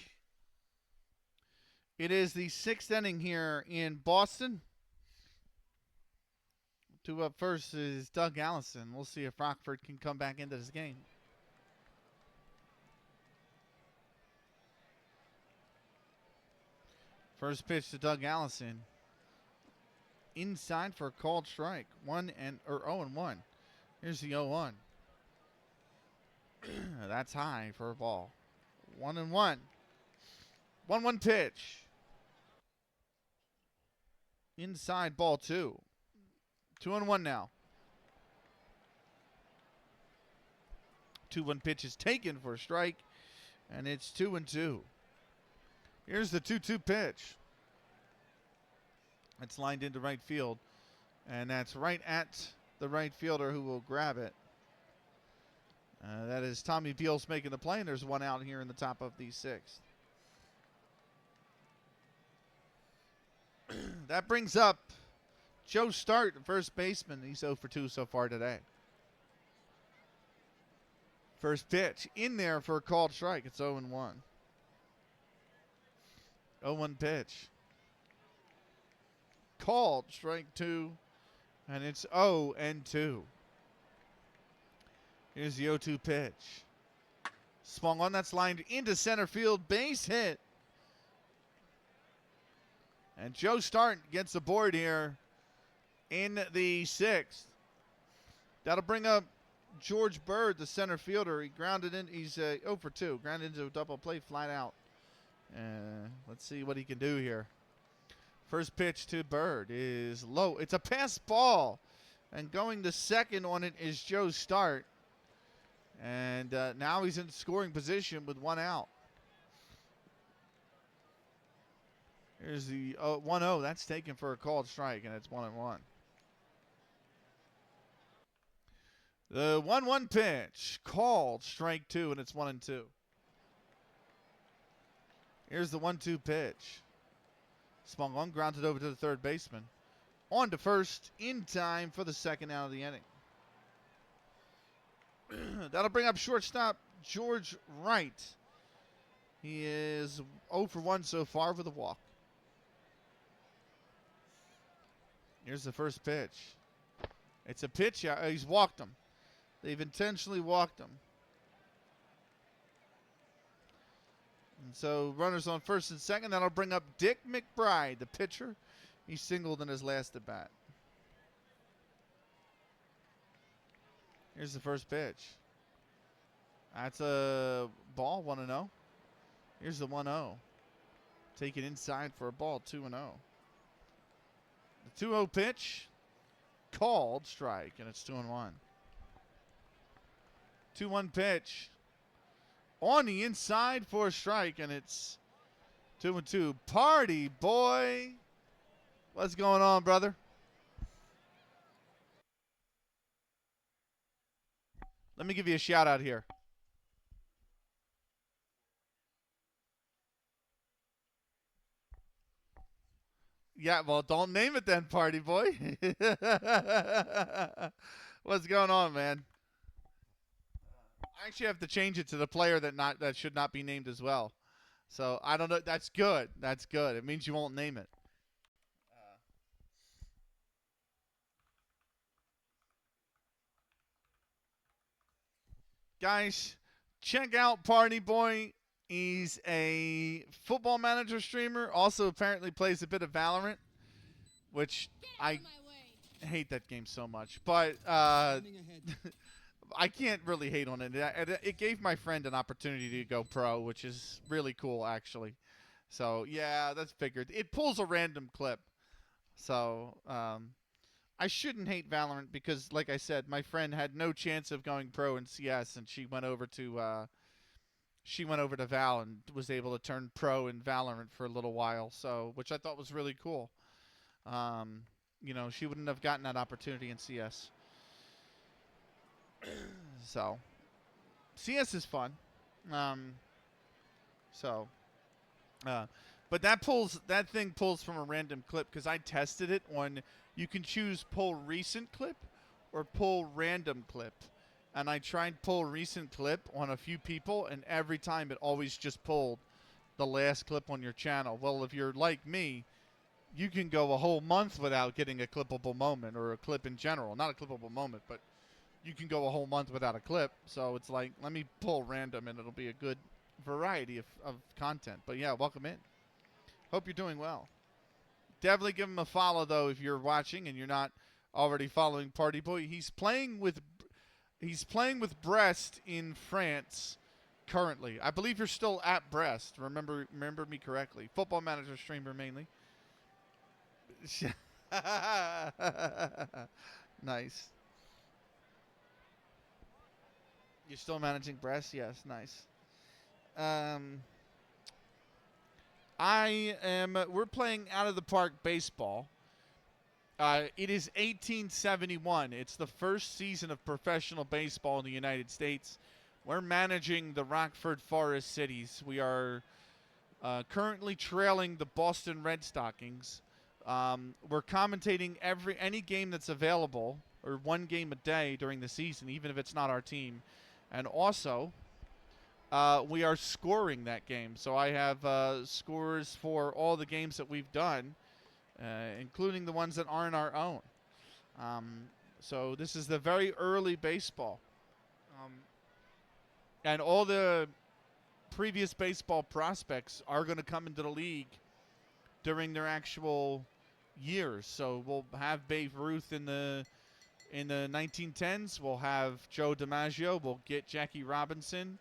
It is the 6th inning here in Boston. Due up first is Doug Allison. We'll see if Rockford can come back into this game. First pitch to Doug Allison. Inside for a called strike. 0-1. Here's the 0-1. That's high for a ball. 1-1. 1-1 pitch. Inside, ball 2. 2-1 now. 2-1 pitch is taken for a strike, and it's 2-2. Here's the 2-2 pitch. It's lined into right field, and that's right at the right fielder who will grab it. That is Tommy Beals making the play, and there's 1 out here in the top of the 6th. That brings up Joe Start, first baseman. He's 0 for 2 so far today. First pitch in there for a called strike. It's 0-1. 0-1 pitch. Called strike 2, and it's 0-2. Here's the 0-2 pitch. Swung on, that's lined into center field. Base hit. And Joe Start gets aboard here in the 6th. That'll bring up George Bird, the center fielder. He grounded in. He's 0 for 2. Grounded into a double play flat out. Let's see what he can do here. First pitch to Bird is low. It's a pass ball. And going to second on it is Joe Start. And now he's in scoring position with 1 out. Here's the 1-0. That's taken for a called strike, and it's 1-1. The 1-1 pitch. Called strike 2, and it's 1-2. Here's the 1-2 pitch. Swung on, grounded over to the third baseman. On to first, in time for the 2nd out of the inning. That'll bring up shortstop George Wright. He is 0 for 1 so far with a walk. Here's the first pitch. It's a pitch. Yeah, he's walked him. They've intentionally walked him. And so runners on first and second. That'll bring up Dick McBride, the pitcher. He singled in his last at bat. Here's the first pitch. That's a ball, 1-0. Here's the 1-0. Take it inside for a ball, 2-0. The 2-0 pitch, called strike, and it's 2-1. 2-1 pitch on the inside for a strike, and it's 2-2. Party boy, what's going on, brother? Let me give you a shout out here. Yeah, well, don't name it then, party boy. What's going on, man? I actually have to change it to the player that should not be named as well. So I don't know. That's good. That's good. It means you won't name it. Guys, check out Party Boy. He's a football manager streamer. Also, apparently plays a bit of Valorant, which I hate that game so much. But I can't really hate on it. It gave my friend an opportunity to go pro, which is really cool, actually. So, yeah, that's figured. It pulls a random clip. So, I shouldn't hate Valorant because, like I said, my friend had no chance of going pro in CS, and she went over to Val and was able to turn pro in Valorant for a little while. So, which I thought was really cool. She wouldn't have gotten that opportunity in CS. So, CS is fun. But that thing pulls from a random clip because I tested it on. You can choose pull recent clip or pull random clip, and I tried pull recent clip on a few people, and every time it always just pulled the last clip on your channel. Well, if you're like me, you can go a whole month without getting a clippable moment or a clip in general. Not a clippable moment, but you can go a whole month without a clip. So it's like, let me pull random, and it'll be a good variety of content. But yeah, welcome in. Hope you're doing well. Definitely give him a follow, though, if you're watching and you're not already following Party Boy. He's playing with Brest in France currently. I believe you're still at Brest. Remember me correctly. Football manager streamer mainly. Nice. You're still managing Brest? Yes, nice. We're playing out of the park baseball. It is 1871. It's the first season of professional baseball in the United States. We're managing the Rockford Forest Citys. We are currently trailing the Boston Red Stockings. We're commentating any game that's available, or one game a day during the season, even if it's not our team. And also, we are scoring that game. So I have scores for all the games that we've done, including the ones that aren't our own. So this is the very early baseball. And all the previous baseball prospects are going to come into the league during their actual years. So we'll have Babe Ruth in the 1910s. We'll have Joe DiMaggio. We'll get Jackie Robinson.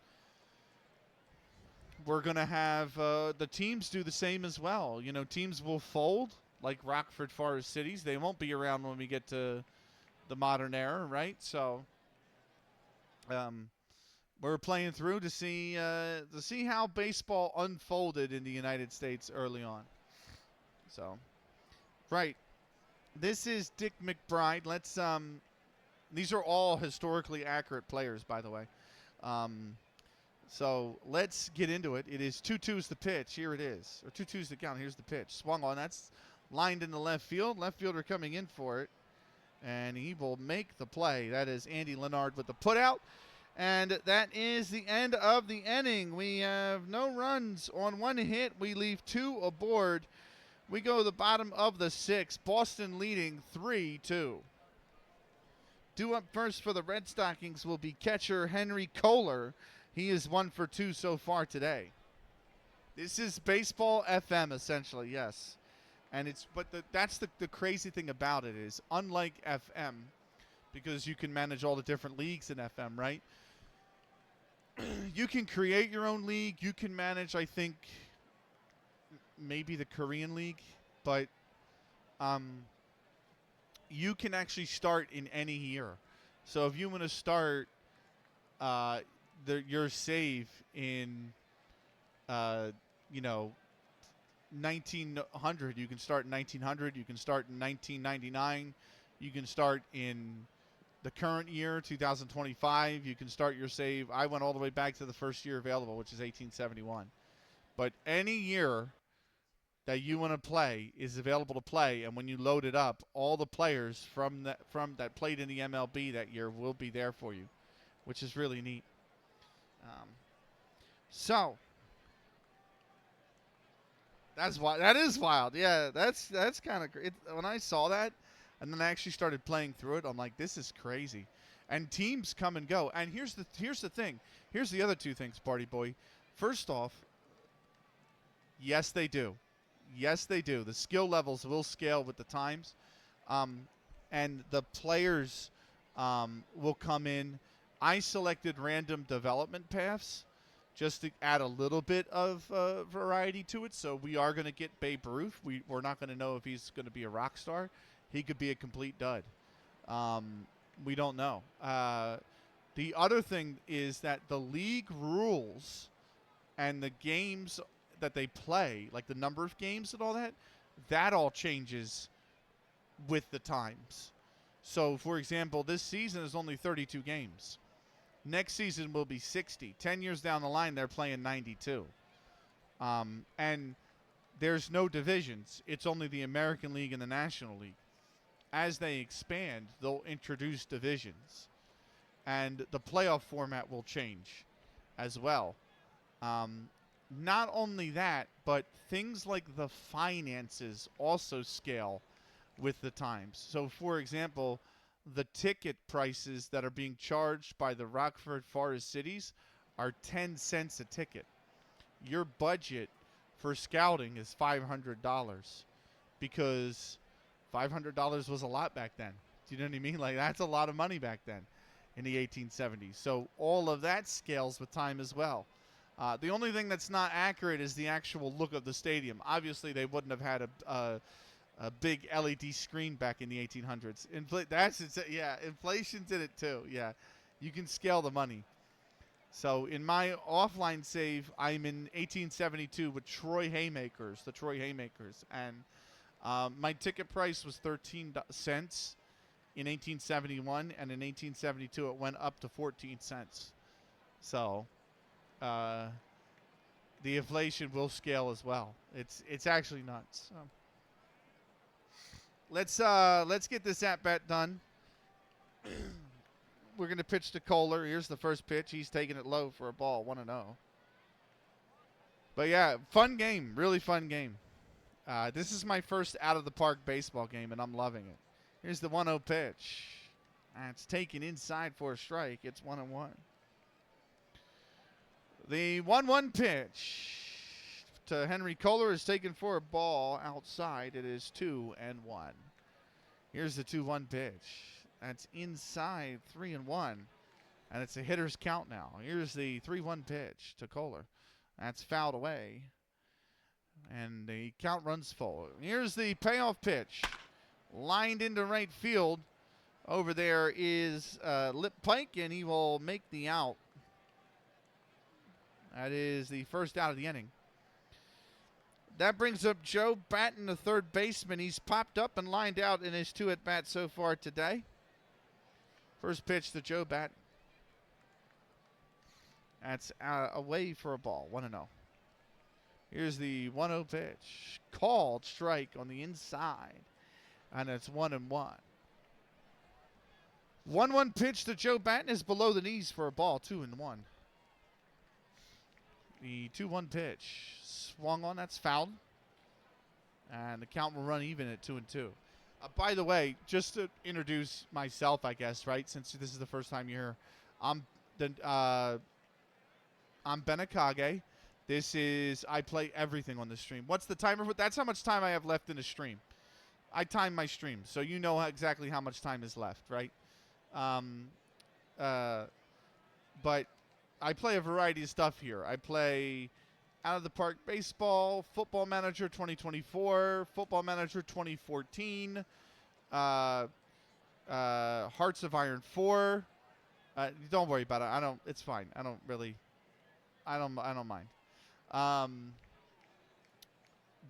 We're going to have the teams do the same as well. Teams will fold like Rockford Forest Citys. They won't be around when we get to the modern era, right? So we're playing through to see how baseball unfolded in the United States early on. So, right. This is Dick McBride. These are all historically accurate players, by the way. So let's get into it. It is 2-2 is the pitch. Here it is. Or 2-2 is the count. Here's the pitch. Swung on. That's lined in the left field. Left fielder coming in for it. And he will make the play. That is Andy Leonard with the putout. And that is the end of the inning. We have no runs on one hit. We leave 2 aboard. We go to the bottom of the 6th. Boston leading 3-2. Due up first for the Red Stockings will be catcher Henry Kohler. He is 1 for 2 so far today. This is baseball FM essentially, yes. And that's the crazy thing about it is, unlike FM, because you can manage all the different leagues in FM, right? You can create your own league. You can manage, I think, maybe the Korean league, but you can actually start in any year. So if you want to start your save in, 1900, you can start in 1900. You can start in 1999. You can start in the current year, 2025. You can start your save. I went all the way back to the first year available, which is 1871. But any year that you want to play is available to play, and when you load it up, all the players from that played in the MLB that year will be there for you, which is really neat. So that's why that is wild. Yeah, that's kind of great. When I saw that, and then I actually started playing through it, I'm like, this is crazy. And teams come and go. And here's the thing. Here's the other 2 things, Party Boy. First off, yes, they do. Yes, they do. The skill levels will scale with the times, and the players will come in. I selected random development paths just to add a little bit of variety to it. So we are going to get Babe Ruth. We're not going to know if he's going to be a rock star. He could be a complete dud. We don't know. The other thing is that the league rules and the games that they play, like the number of games and all that all changes with the times. So, for example, this season is only 32 games. Next season will be 60. 10 years down the line, they're playing 92. And there's no divisions. It's only the American League and the National League. As they expand, they'll introduce divisions. And the playoff format will change as well. Not only that, but things like the finances also scale with the times. So, for example, the ticket prices that are being charged by the Rockford Forest Citys are 10 cents a ticket. Your budget for scouting is $500 because $500 was a lot back then. Do you know what I mean? Like, that's a lot of money back then in the 1870s. So all of that scales with time as well. The only thing that's not accurate is the actual look of the stadium. Obviously, they wouldn't have had a big LED screen back in the 1800s. Inflation did it too. Yeah, you can scale the money. So in my offline save, I'm in 1872 with Troy Haymakers, the Troy Haymakers, and my ticket price was 13 cents in 1871, and in 1872 it went up to 14 cents. So the inflation will scale as well. It's actually nuts. So let's get this at bat done. We're gonna pitch to Kohler. Here's the first pitch. He's taking it low for a ball, 1-0. But yeah, fun game, really fun game. This is my first out of the park baseball game, and I'm loving it. Here's the 1-0 pitch. It's taken inside for a strike. It's 1-1. The 1-1 pitch to Henry Kohler is taken for a ball outside. It is 2-1. Here's the 2-1 pitch. That's inside, 3-1. And it's a hitter's count now. Here's the 3-1 pitch to Kohler. That's fouled away. And the count runs forward. Here's the payoff pitch. Lined into right field. Over there is Lip Pike, and he will make the out. That is the first out of the inning. That brings up Joe Batten, the third baseman. He's popped up and lined out in his 2 at-bats so far today. First pitch to Joe Batten. That's away for a ball, 1-0. Here's the 1-0 pitch. Called strike on the inside. And it's 1-1. 1-1 pitch to Joe Batten is below the knees for a ball, 2-1. The 2-1 pitch swung on. That's fouled. And the count will run even at 2-2. By the way, just to introduce myself, I guess, right? Since this is the first time you're here, I'm Benakage. I play everything on the stream. What's the timer? That's how much time I have left in the stream. I time my stream, so you know exactly how much time is left, right? But I play a variety of stuff here. I play Out of the Park Baseball, Football Manager 2024, Football Manager 2014, Hearts of Iron 4. Don't worry about it. It's fine. I don't mind.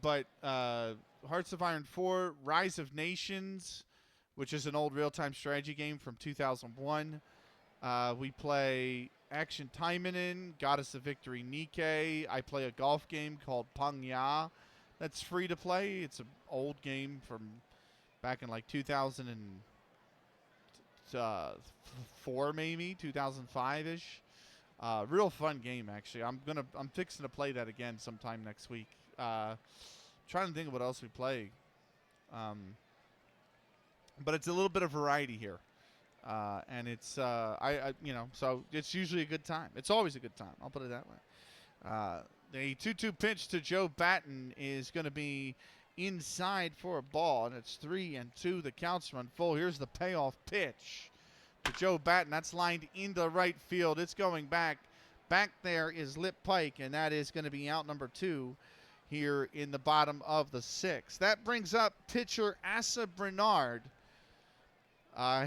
But Hearts of Iron 4, Rise of Nations, which is an old real-time strategy game from 2001. We play Action Taimenen, Goddess of Victory Nikkei. I play a golf game called Pangya. That's free to play. It's an old game from back in like 2004 maybe, 2005-ish. Real fun game, actually. I'm fixing to play that again sometime next week. Trying to think of what else we play. But it's a little bit of variety here. And it's, so it's usually a good time. It's always a good time. I'll put it that way. The 2-2 pitch to Joe Batten is going to be inside for a ball, and it's 3-2. The count's run full. Here's the payoff pitch to Joe Batten. That's lined into right field. It's going back. Back there is Lip Pike, and that is going to be out number 2 here in the bottom of the 6th. That brings up pitcher Asa Bernard.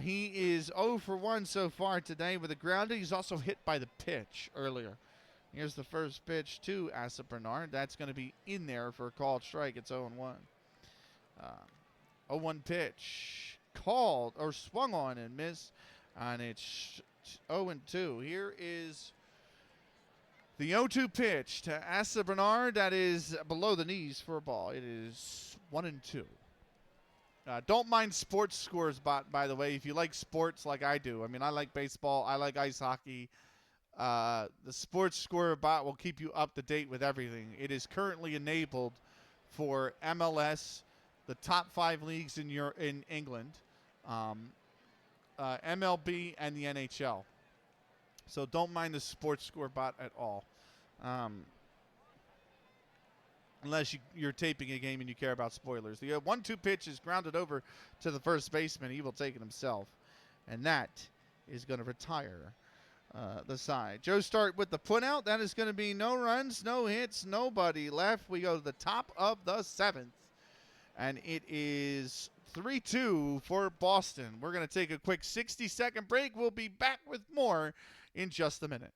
He is 0 for 1 so far today with a grounder. He's also hit by the pitch earlier. Here's the first pitch to Asa Bernard. That's going to be in there for a called strike. It's 0-1. 0-1 pitch. Called or swung on and missed. And it's 0-2. Here is the 0-2 pitch to Asa Bernard. That is below the knees for a ball. It is 1-2. Don't mind sports scores, by the way, if you like sports like I do. I mean, I like baseball. I like ice hockey. The sports score bot will keep you up to date with everything. It is currently enabled for MLS, the top 5 leagues in England, MLB, and the NHL. So don't mind the sports score bot at all. Unless you're taping a game and you care about spoilers. The 1-2 pitch is grounded over to the first baseman. He will take it himself. And that is going to retire the side. Joe start with the put out. That is going to be no runs, no hits, nobody left. We go to the top of the 7th. And it is 3-2 for Boston. We're going to take a quick 60-second break. We'll be back with more in just a minute.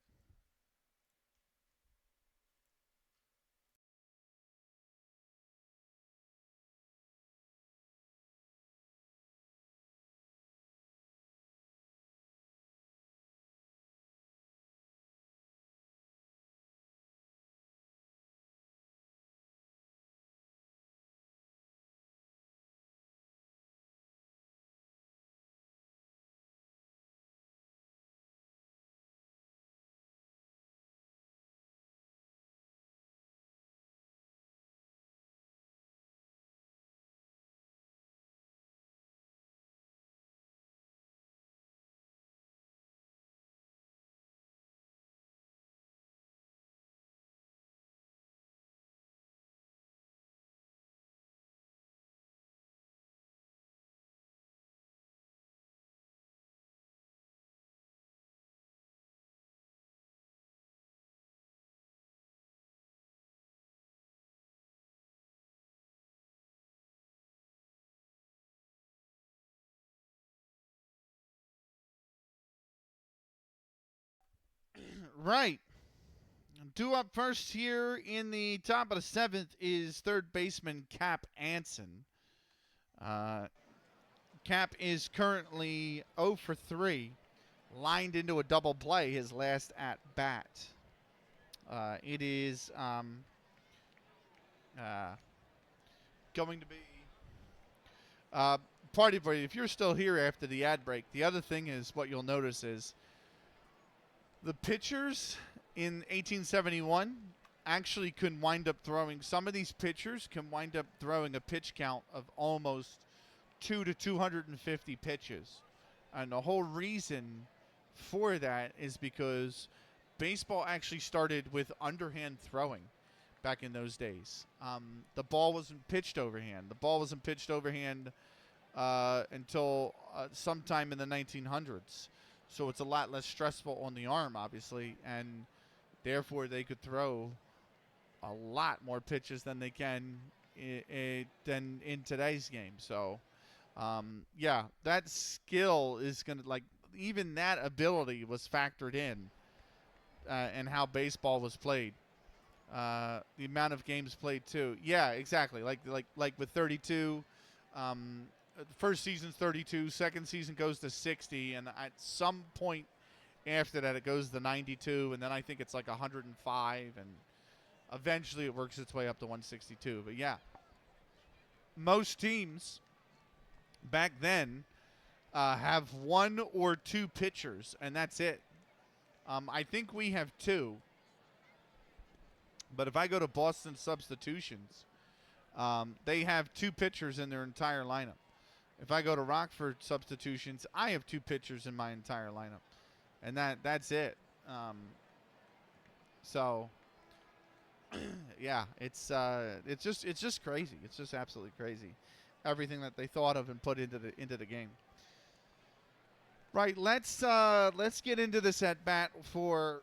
Right. Due up first here in the top of the 7th is third baseman Cap Anson. Cap is currently 0 for 3, lined into a double play his last at bat. It is going to be party boy, if you're still here after the ad break, the other thing is what you'll notice is the pitchers in 1871 actually can wind up throwing, some of these pitchers can wind up throwing a pitch count of almost 2 to 250 pitches. And the whole reason for that is because baseball actually started with underhand throwing back in those days. The ball wasn't pitched overhand. The ball wasn't pitched overhand until sometime in the 1900s. So it's a lot less stressful on the arm, obviously, and therefore they could throw a lot more pitches than they can than in today's game. So, yeah, that skill is going to, like, even that ability was factored in and how baseball was played. The amount of games played too. Yeah, exactly. Like with 32, the first season's 32, second season goes to 60, and at some point after that it goes to 92, and then I think it's like 105, and eventually it works its way up to 162. But yeah, most teams back then have 1 or 2 pitchers, and that's it. I think we have 2. But if I go to Boston substitutions, they have 2 pitchers in their entire lineup. If I go to Rockford substitutions, I have 2 pitchers in my entire lineup, and that's it. So, yeah, it's just crazy. It's just absolutely crazy, everything that they thought of and put into the game. Right, let's get into this at bat for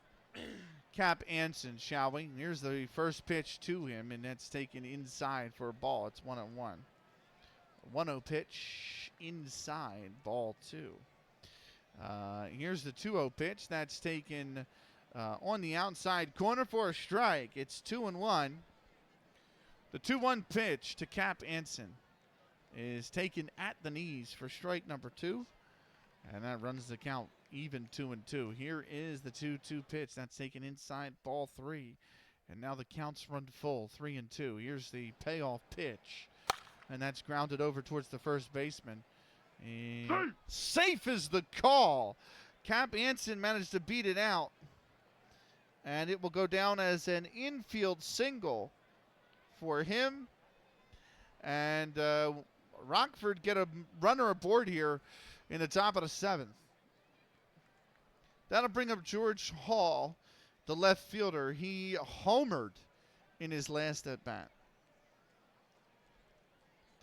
Cap Anson, shall we? Here's the first pitch to him, and that's taken inside for a ball. It's 1-1. 1-0 pitch inside, ball 2. Here's the 2-0 pitch. That's taken on the outside corner for a strike. It's 2-1. The 2-1 pitch to Cap Anson is taken at the knees for strike number 2. And that runs the count even 2-2. Here is the 2-2 pitch. That's taken inside, ball 3. And now the counts run full, 3-2. Here's the payoff pitch. And that's grounded over towards the first baseman. And safe is the call. Cap Anson managed to beat it out. And it will go down as an infield single for him. And Rockford get a runner aboard here in the top of the 7th. That'll bring up George Hall, the left fielder. He homered in his last at-bat.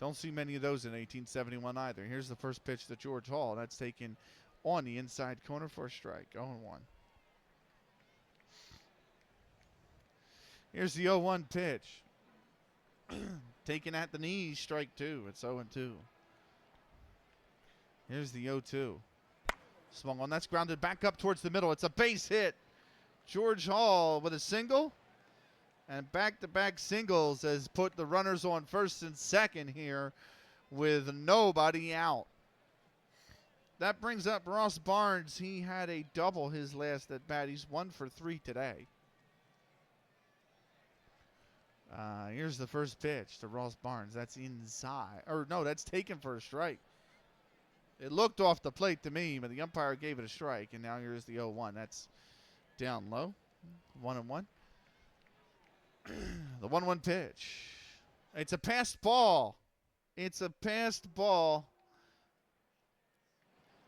Don't see many of those in 1871 either. Here's the first pitch to George Hall. That's taken on the inside corner for a strike. 0-1. Here's the 0-1 pitch. Taken at the knees, strike 2. It's 0-2. Here's the 0-2. Swung on. That's grounded back up towards the middle. It's a base hit. George Hall with a single. And back-to-back singles has put the runners on first and second here with nobody out. That brings up Ross Barnes. He had a double his last at bat. He's 1 for 3 today. Here's the first pitch to Ross Barnes. That's inside. Or no, that's taken for a strike. It looked off the plate to me, but the umpire gave it a strike. And now here's the 0-1. That's down low. 1-1. The 1-1 pitch. It's a passed ball. It's a passed ball.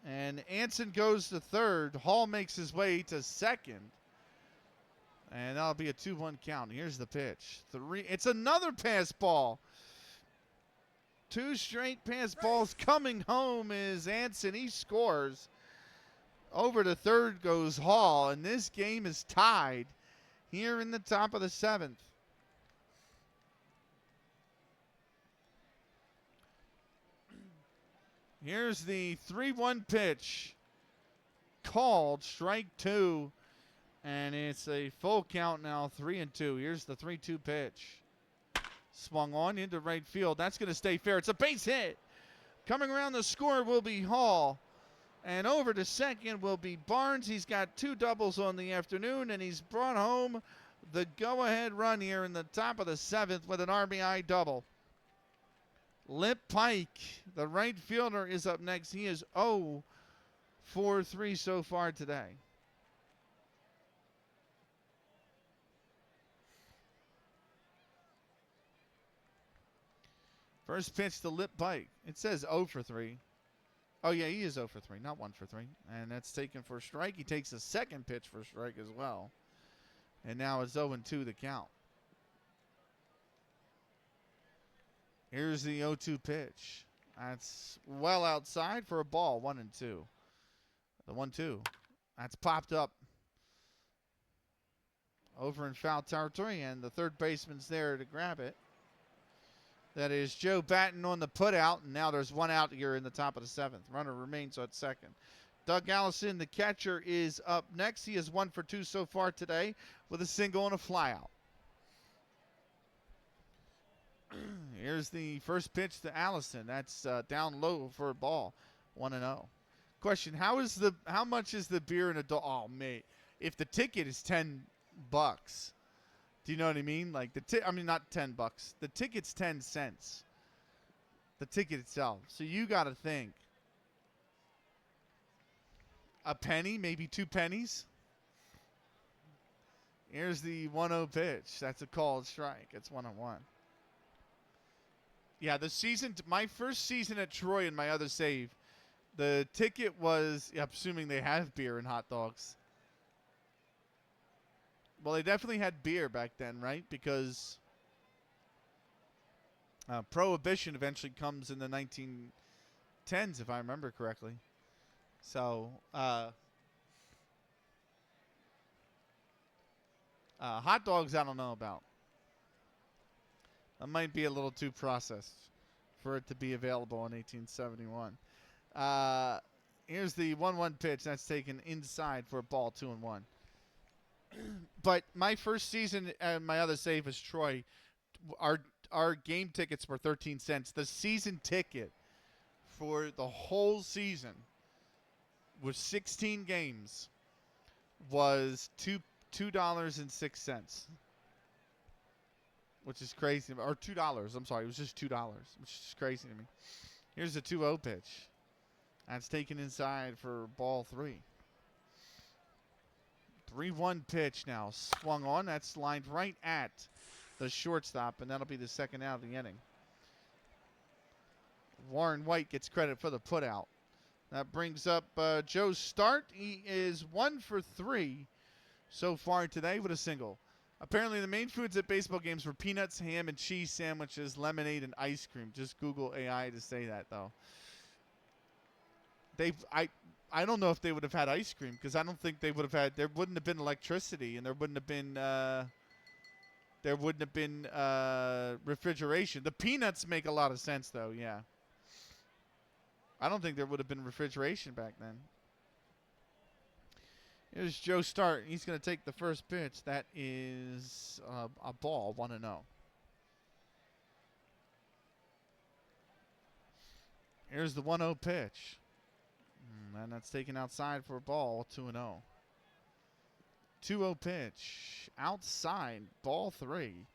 And Anson goes to third. Hall makes his way to second. And that'll be a 2-1 count. Here's the pitch. It's another pass ball. 2 straight pass balls coming home is Anson. He scores. Over to third goes Hall. And this game is tied here in the top of the 7th. Here's the 3-1 pitch. Called, strike 2. And it's a full count now, 3-2. Here's the 3-2 pitch. Swung on into right field. That's going to stay fair. It's a base hit. Coming around the score will be Hall. And over to second will be Barnes. He's got 2 doubles on the afternoon, and he's brought home the go-ahead run here in the top of the 7th with an RBI double. Lip Pike, the right fielder, is up next. He is 0 for 3 so far today. First pitch to Lip Pike. It says 0 for 3. Oh, yeah, he is 0 for 3, not 1 for 3. And that's taken for a strike. He takes a second pitch for a strike as well. And now it's 0-2 the count. Here's the 0-2 pitch. That's well outside for a ball, 1-2. The 1-2. That's popped up over in foul territory, and the third baseman's there to grab it. That is Joe Batten on the putout, and now there's one out here in the top of the 7th. Runner remains at second. Doug Allison, the catcher, is up next. He is 1 for 2 so far today with a single and a flyout. Here's the first pitch to Allison. That's down low for a ball, 1-0. Question: How much is the beer in a dog? Oh, mate, if the ticket is $10, do you know what I mean? Like I mean, not $10. The ticket's 10 cents. The ticket itself. So you got to think a penny, maybe 2 pennies. Here's the 1-0 pitch. That's a called strike. It's 1-1. Yeah, my first season at Troy and my other save, the ticket was, assuming they have beer and hot dogs. Well, they definitely had beer back then, right? Because Prohibition eventually comes in the 1910s, if I remember correctly. So, hot dogs, I don't know about. That might be a little too processed for it to be available in 1871. Here's the 1-1 pitch. That's taken inside for a ball, 2-1. But my first season and my other save is Troy. Our game tickets were 13 cents. The season ticket for the whole season with 16 games was $2.06. Which is crazy. Or $2. I'm sorry. It was just $2, which is crazy to me. Here's the 2-0 pitch. That's taken inside for ball 3. 3-1 pitch now. Swung on. That's lined right at the shortstop, and that'll be the second out of the inning. Warren White gets credit for the putout. That brings up Joe Start. He is 1 for 3 so far today with a single. Apparently, the main foods at baseball games were peanuts, ham, and cheese sandwiches, lemonade, and ice cream. Just Google AI to say that, though. I don't know if they would have had ice cream, because I don't think they would have had. There wouldn't have been electricity, and there wouldn't have been refrigeration. The peanuts make a lot of sense, though. Yeah. I don't think there would have been refrigeration back then. Here's Joe Start. He's going to take the first pitch. That is a ball, 1-0. Here's the 1-0 pitch. And that's taken outside for a ball, 2-0. 2-0 pitch. Outside, ball 3.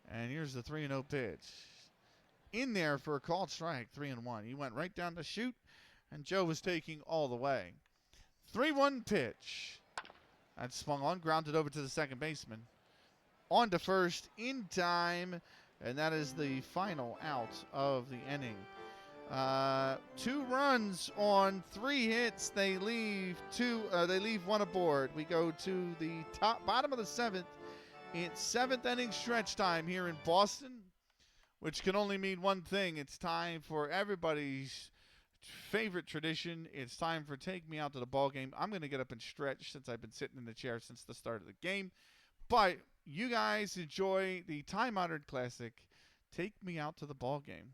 And here's the 3-0 pitch. In there for a called strike, 3-1. He went right down the chute, and Joe was taking all the way. 3-1 pitch. That's swung on, grounded over to the second baseman. On to first in time, and that is the final out of the inning. 2 runs on 3 hits. They leave 1 aboard. We go to the bottom of the 7th. It's 7th inning stretch time here in Boston, which can only mean one thing. It's time for everybody's favorite tradition. It's time for Take Me Out to the Ball Game. I'm going to get up and stretch since I've been sitting in the chair since the start of the game. But you guys enjoy the time-honored classic, Take Me Out to the Ball Game.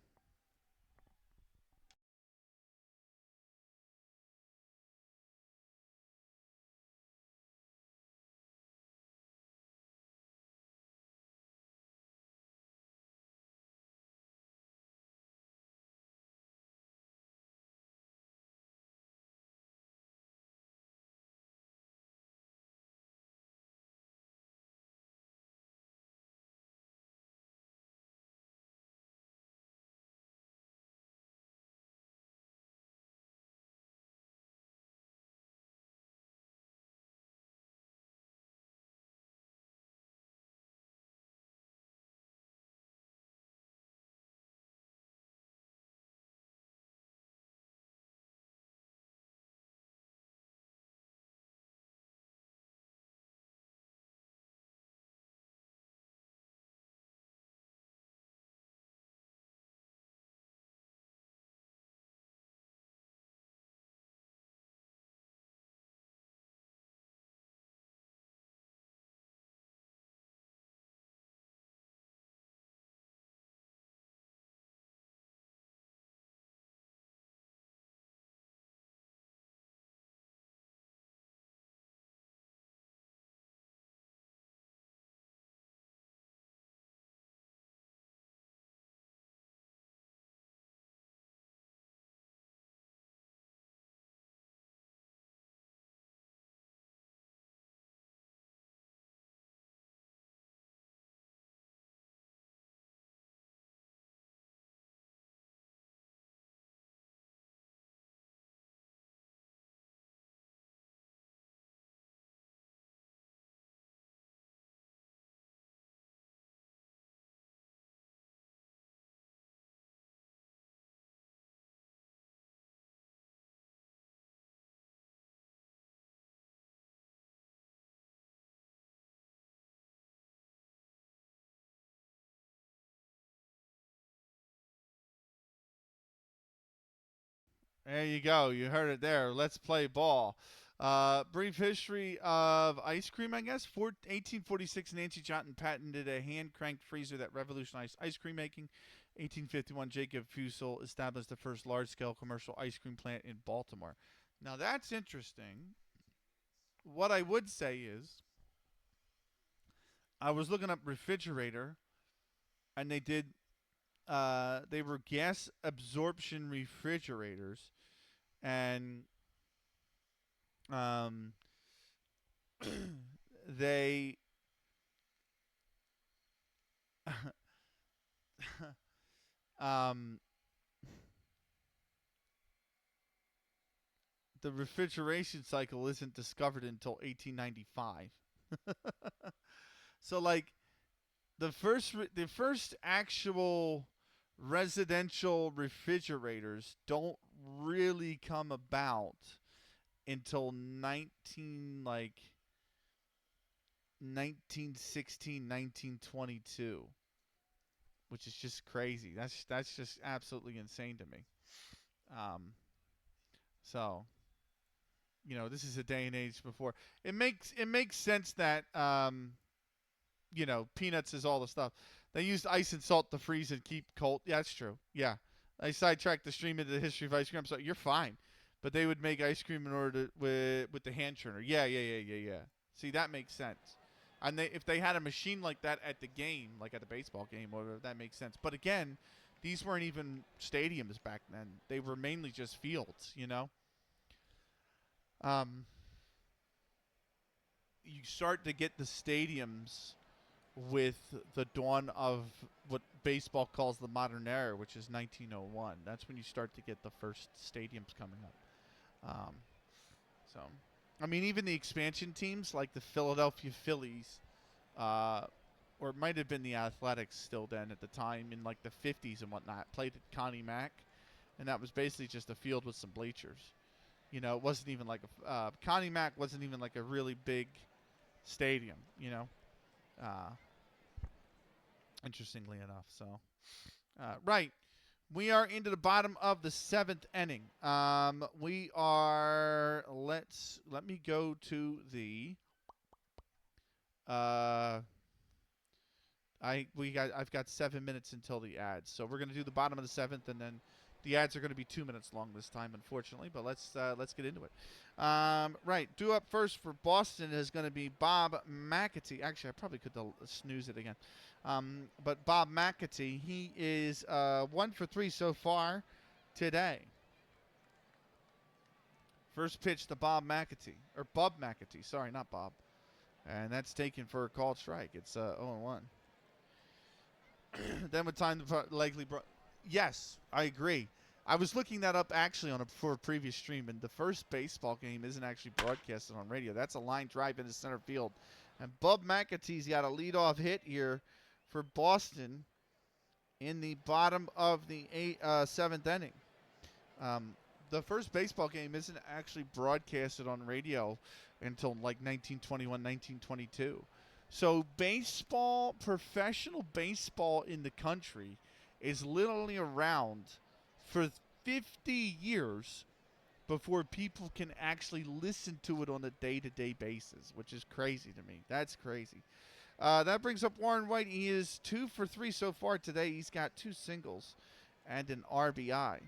There you go. You heard it there. Let's play ball. Brief history of ice cream, I guess. 1846, Nancy Johnson patented a hand-cranked freezer that revolutionized ice cream making. 1851, Jacob Fussell established the first large-scale commercial ice cream plant in Baltimore. Now, that's interesting. What I would say is, I was looking up refrigerator, and they were gas absorption refrigerators, and um, they um, the refrigeration cycle isn't discovered until 1895. So like the first actual residential refrigerators don't really come about until 1916, 1922, which is just crazy. That's just absolutely insane to me. Um, so this is a day and age before it makes sense that peanuts is all the stuff. They used ice and salt to freeze and keep cold. Yeah, that's true. Yeah, I sidetracked the stream into the history of ice cream. So you're fine, but they would make ice cream in order to, with the hand churner. Yeah. See, that makes sense. And if they had a machine like that at the game, like at a baseball game, or whatever, that makes sense. But again, these weren't even stadiums back then. They were mainly just fields. Um, you start to get the stadiums with the dawn of what baseball calls the modern era, which is 1901. That's when you start to get the first stadiums coming up. So, I mean, even the expansion teams like the Philadelphia Phillies, or it might have been the Athletics still then at the time in like the 50s and whatnot, played at Connie Mack, and that was basically just a field with some bleachers. It wasn't even like Connie Mack wasn't even like a really big stadium. Uh, Interestingly enough. So, right. We are into the bottom of the seventh inning. We are. Let me go to the. I've got 7 minutes until the ads, so we're gonna do the bottom of the seventh, and then the ads are gonna be 2 minutes long this time, unfortunately. But let's get into it. Right, due up first for Boston is gonna be Bob McAtee. Actually, I probably could snooze it again. But Bob McAtee, he is 1 for 3 so far today. First pitch to Bob McAtee. Sorry, not Bob. And that's taken for a called strike. It's 0-1. Then with time to likely. Yes, I agree. I was looking that up actually for a previous stream, and the first baseball game isn't actually broadcasted on radio. That's a line drive into center field. And Bob McAtee's got a leadoff hit here for Boston in the bottom of the seventh inning. The first baseball game isn't actually broadcasted on radio until like 1921, 1922. So professional baseball in the country is literally around for 50 years before people can actually listen to it on a day-to-day basis, which is crazy to me. That's crazy. That brings up Warren White. He is 2 for 3 so far today. He's got 2 singles and an RBI.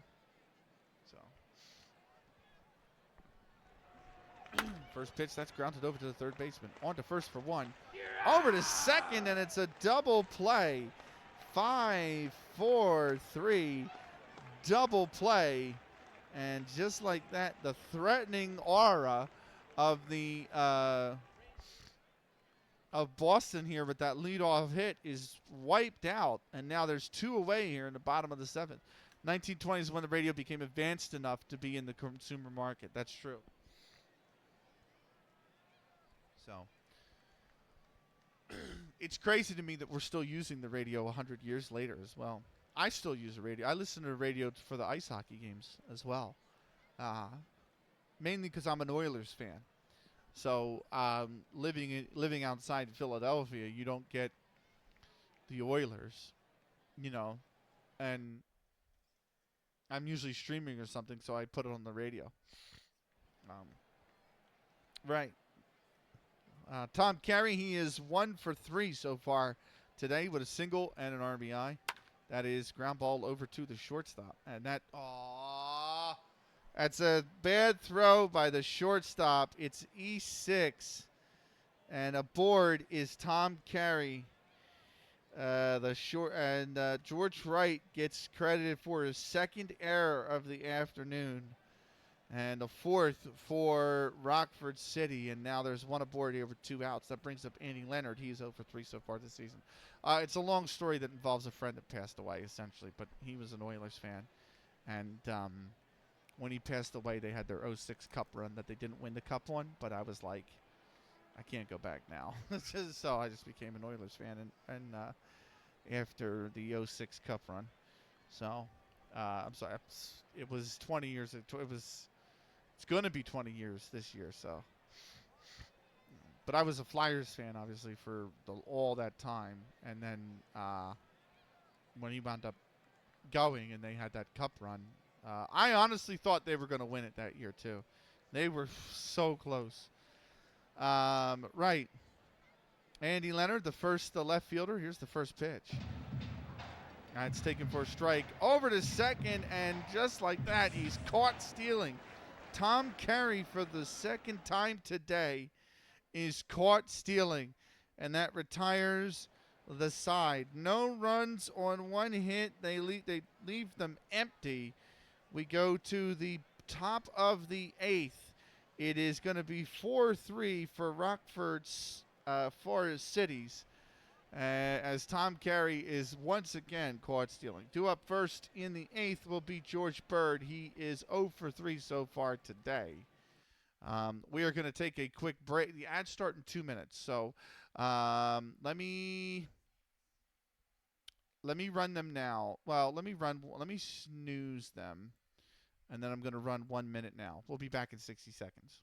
First pitch, that's grounded over to the third baseman. On to first for 1. Over to second, and it's a double play. 5, 4, 3, double play. And just like that, the threatening aura of the of Boston here with that leadoff hit is wiped out. And now there's 2 away here in the bottom of the 7th. 1920 is when the radio became advanced enough to be in the consumer market. That's true. So it's crazy to me that we're still using the radio 100 years later as well. I still use the radio. I listen to the radio for the ice hockey games as well, mainly because I'm an Oilers fan. So living outside Philadelphia, you don't get the Oilers, and I'm usually streaming or something, so I put it on the radio. Right. Tom Carey, he is 1 for 3 so far today with a single and an RBI. That is ground ball over to the shortstop. And that's a bad throw by the shortstop. It's E6. And aboard is Tom Carey. George Wright gets credited for his second error of the afternoon. And the fourth for Rockford City. And now there's one aboard here with 2 outs. That brings up Andy Leonard. He's 0 for 3 so far this season. It's a long story that involves a friend that passed away, essentially. But he was an Oilers fan. And when he passed away, they had their 06 Cup run that they didn't win the Cup on. But I was like, I can't go back now. So I just became an Oilers fan and after the 06 Cup run. So I'm sorry. It was 20 years. It's going to be 20 years this year. So, but I was a Flyers fan, obviously, for all that time. And then when he wound up going and they had that Cup run, I honestly thought they were going to win it that year too. They were so close. Right. Andy Leonard, the left fielder. Here's the first pitch. It's taken for a strike. Over to second, and just like that, he's caught stealing. Tom Carey, for the second time today, is caught stealing, and that retires the side. No runs on one hit. They leave them empty. We go to the top of the 8th. It is going to be 4-3 for Rockford Forest Citys, as Tom Carey is once again caught stealing. Due up first in the 8th will be George Bird. He is 0 for 3 so far today. We are going to take a quick break. The ads start in 2 minutes, so let me run them now. Well, let me snooze them, and then I'm going to run 1 minute now. We'll be back in 60 seconds.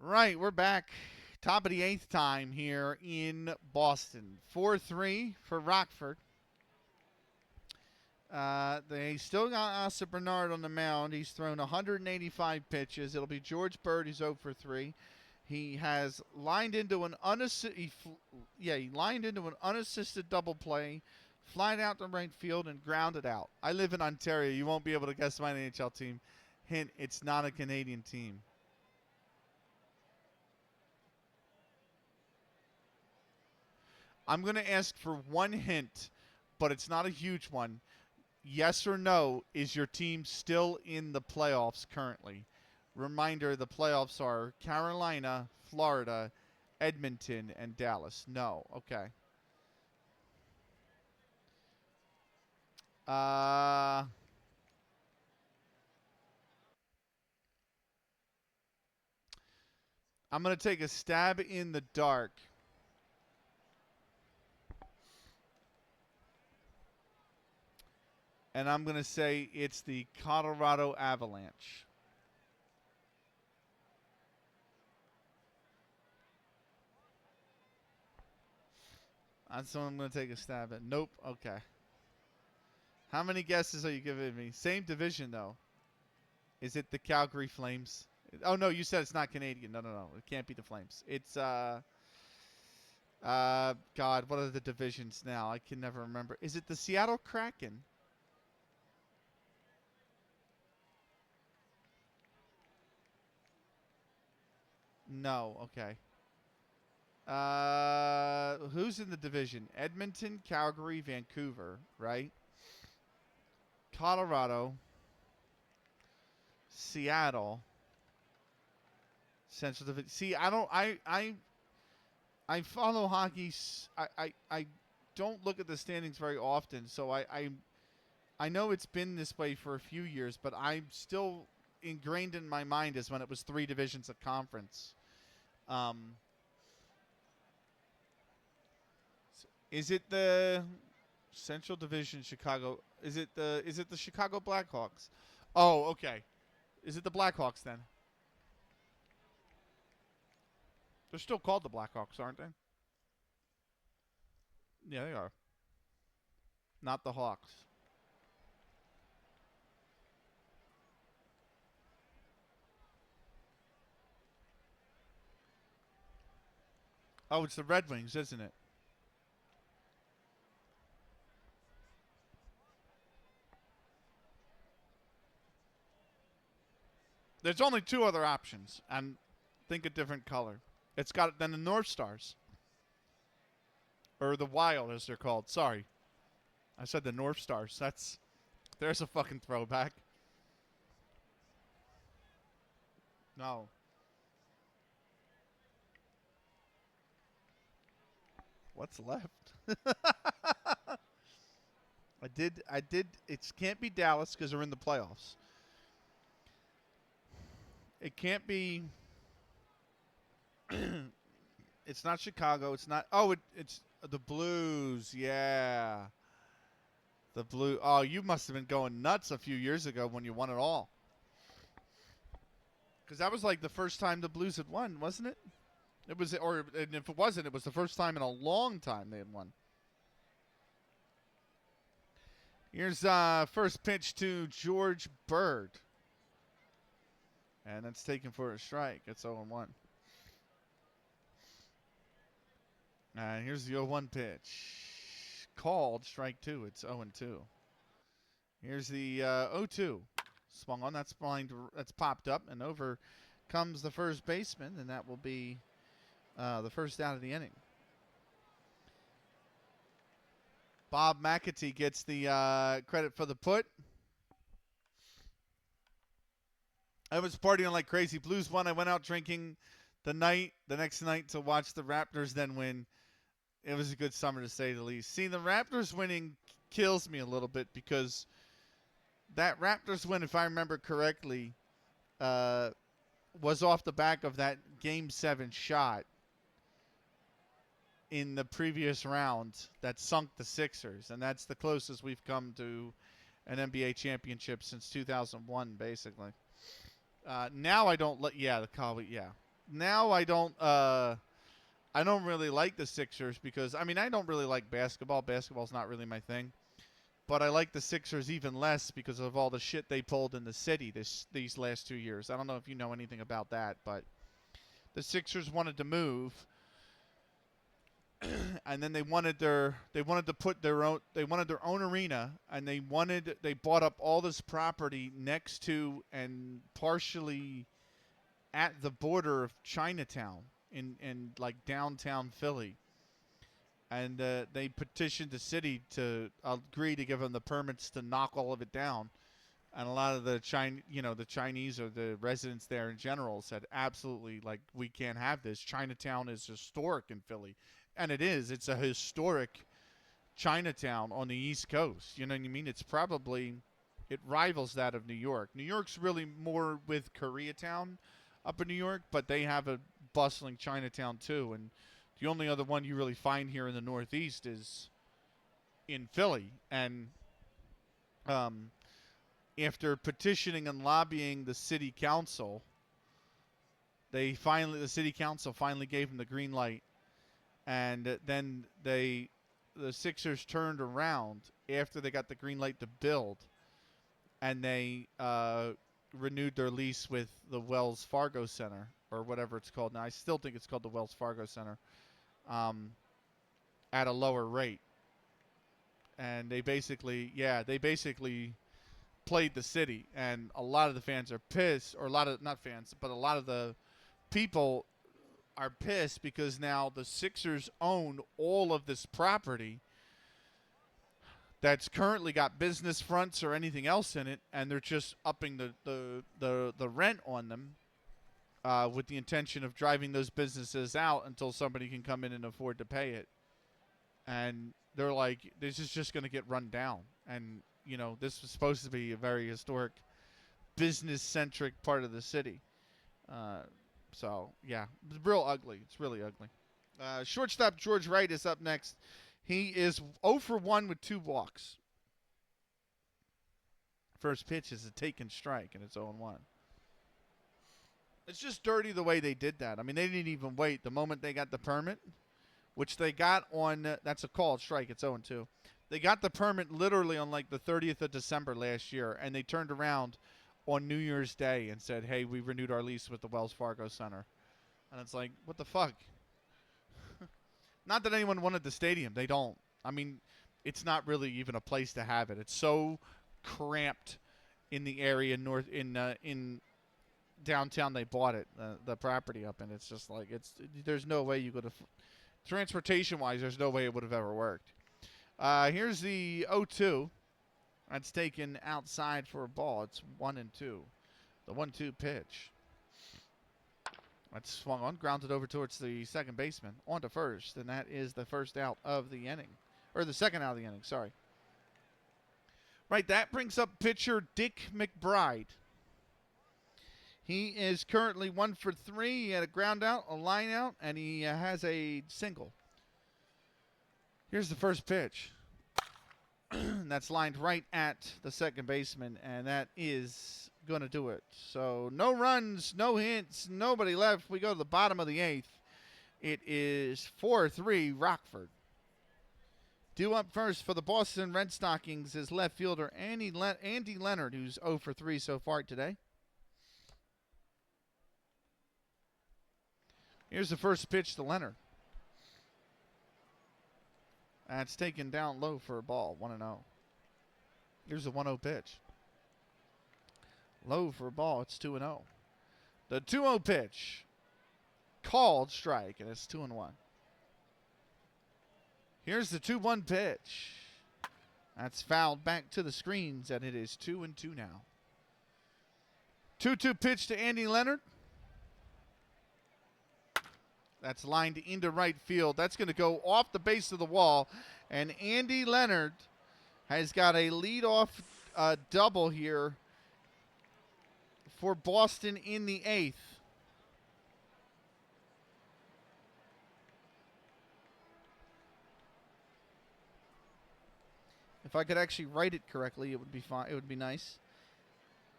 Right, we're back. Top of the 8th time here in Boston. 4-3 for Rockford. They still got Asa Bernard on the mound. He's thrown 185 pitches. It'll be George Bird, who's 0 for 3. He has lined into an unassisted double play, flied out to right field, and grounded out. I live in Ontario. You won't be able to guess my NHL team. Hint, it's not a Canadian team. I'm going to ask for one hint, but it's not a huge one. Yes or no, is your team still in the playoffs currently? Reminder, the playoffs are Carolina, Florida, Edmonton, and Dallas. No. Okay. I'm going to take a stab in the dark. And I'm going to say it's the Colorado Avalanche. That's what I'm going to take a stab at. Nope. Okay. How many guesses are you giving me? Same division, though. Is it the Calgary Flames? Oh, no, you said it's not Canadian. No, no, no. It can't be the Flames. It's, God, what are the divisions now? I can never remember. Is it the Seattle Kraken? No. Okay. Who's in the division? Edmonton, Calgary, Vancouver, right? Colorado, Seattle, Central Division. See, I don't. I follow hockey. I don't look at the standings very often, so I know it's been this way for a few years, but I'm still ingrained in my mind as when it was 3 divisions of conference. Um, is it the Central Division Chicago? Is it the Chicago Blackhawks? Oh, okay. Is it the Blackhawks then? They're still called the Blackhawks, aren't they? Yeah, they are. Not the Hawks. Oh, it's the Red Wings, isn't it? There's only 2 other options, and think a different color. It's got then the North Stars, or the Wild as they're called. Sorry, I said the North Stars. There's a fucking throwback. No, what's left? I did. It can't be Dallas because they're in the playoffs. It can't be. It's not Chicago. It's not. Oh, it's the Blues. Yeah, the Blue. Oh, you must have been going nuts a few years ago when you won it all. Because that was like the first time the Blues had won, wasn't it? It was, or and if it wasn't, it was the first time in a long time they had won. Here's first pitch to George Bird, and that's taken for a strike. It's 0-1. Here's the 0-1 pitch, called strike 2. It's 0-2. Here's the 0-2. Swung on. That's popped up, and over comes the first baseman, and that will be the first out of the inning. Bob McAtee gets the credit for the put. I was partying like crazy. Blues won. I went out drinking the next night to watch the Raptors then win. It was a good summer to say the least. See, the Raptors winning kills me a little bit because that Raptors win, if I remember correctly, was off the back of that Game 7 shot in the previous round that sunk the Sixers, and that's the closest we've come to an NBA championship since 2001, basically. Now I don't Now I don't really like the Sixers because I don't really like basketball. Basketball's not really my thing. But I like the Sixers even less because of all the shit they pulled in the city these last 2 years. I don't know if you know anything about that, but the Sixers wanted to move, and then they wanted to put their own arena, and they bought up all this property next to and partially at the border of Chinatown in like downtown Philly. And they petitioned the city to agree to give them the permits to knock all of it down. And a lot of the Chinese or the residents there in general said, absolutely, like, we can't have this. Chinatown is historic in Philly. And it is. It's a historic Chinatown on the East Coast. You know what I mean? It rivals that of New York. New York's really more with Koreatown up in New York, but they have a bustling Chinatown too. And the only other one you really find here in the Northeast is in Philly. And After petitioning and lobbying the city council, the city council finally gave them the green light, and then the Sixers turned around after they got the green light to build, and they renewed their lease with the Wells Fargo Center, or whatever it's called now. I still think it's called the Wells Fargo Center, at a lower rate. And they basically played the city, and a lot of the fans are pissed, or not fans, but a lot of the people are pissed because now the Sixers own all of this property that's currently got business fronts or anything else in it, and they're just upping the rent on them with the intention of driving those businesses out until somebody can come in and afford to pay it. And they're like, this is just going to get run down. And, you know, this was supposed to be a very historic, business-centric part of the city. So, yeah, it's real ugly. It's really ugly. Shortstop George Wright is up next. He is 0 for 1 with 2 walks. First pitch is a taken strike, and it's 0-1. It's just dirty the way they did that. I mean, they didn't even wait. The moment they got the permit, which they got on, that's a called strike. It's 0-2. They got the permit literally on like the 30th of December last year, and they turned around on New Year's Day and said, hey, we renewed our lease with the Wells Fargo Center. And it's like, what the fuck? Not that anyone wanted the stadium. They don't. I mean, it's not really even a place to have it. It's so cramped in the area in downtown they bought it, the property up, and it's just like, there's no way you could have, transportation-wise, there's no way it would have ever worked. Here's the 0-2. That's taken outside for a ball. It's 1-2. The 1-2 pitch. That's swung on, grounded over towards the second baseman, on to first, and that is the first out of the inning. Or the second out of the inning, sorry. Right, that brings up pitcher Dick McBride. He is currently 1 for 3. He had a ground out, a line out, and he has a single. Here's the first pitch. That's lined right at the second baseman, and that is going to do it. So no runs, no hits, nobody left. We go to the bottom of the 8th. It is 4-3 Rockford. Due up first for the Boston Red Stockings is left fielder Andy Leonard, who's 0 for 3 so far today. Here's the first pitch to Leonard. That's taken down low for a ball, 1-0. Here's a 1-0 pitch. Low for a ball, it's 2-0. The 2-0 pitch, called strike, and it's 2-1. Here's the 2-1 pitch. That's fouled back to the screens, and it is 2-2 now. 2-2 pitch to Andy Leonard. That's lined into right field. That's going to go off the base of the wall. And Andy Leonard has got a leadoff double here for Boston in the 8th. If I could actually write it correctly, it would be fine. It would be nice.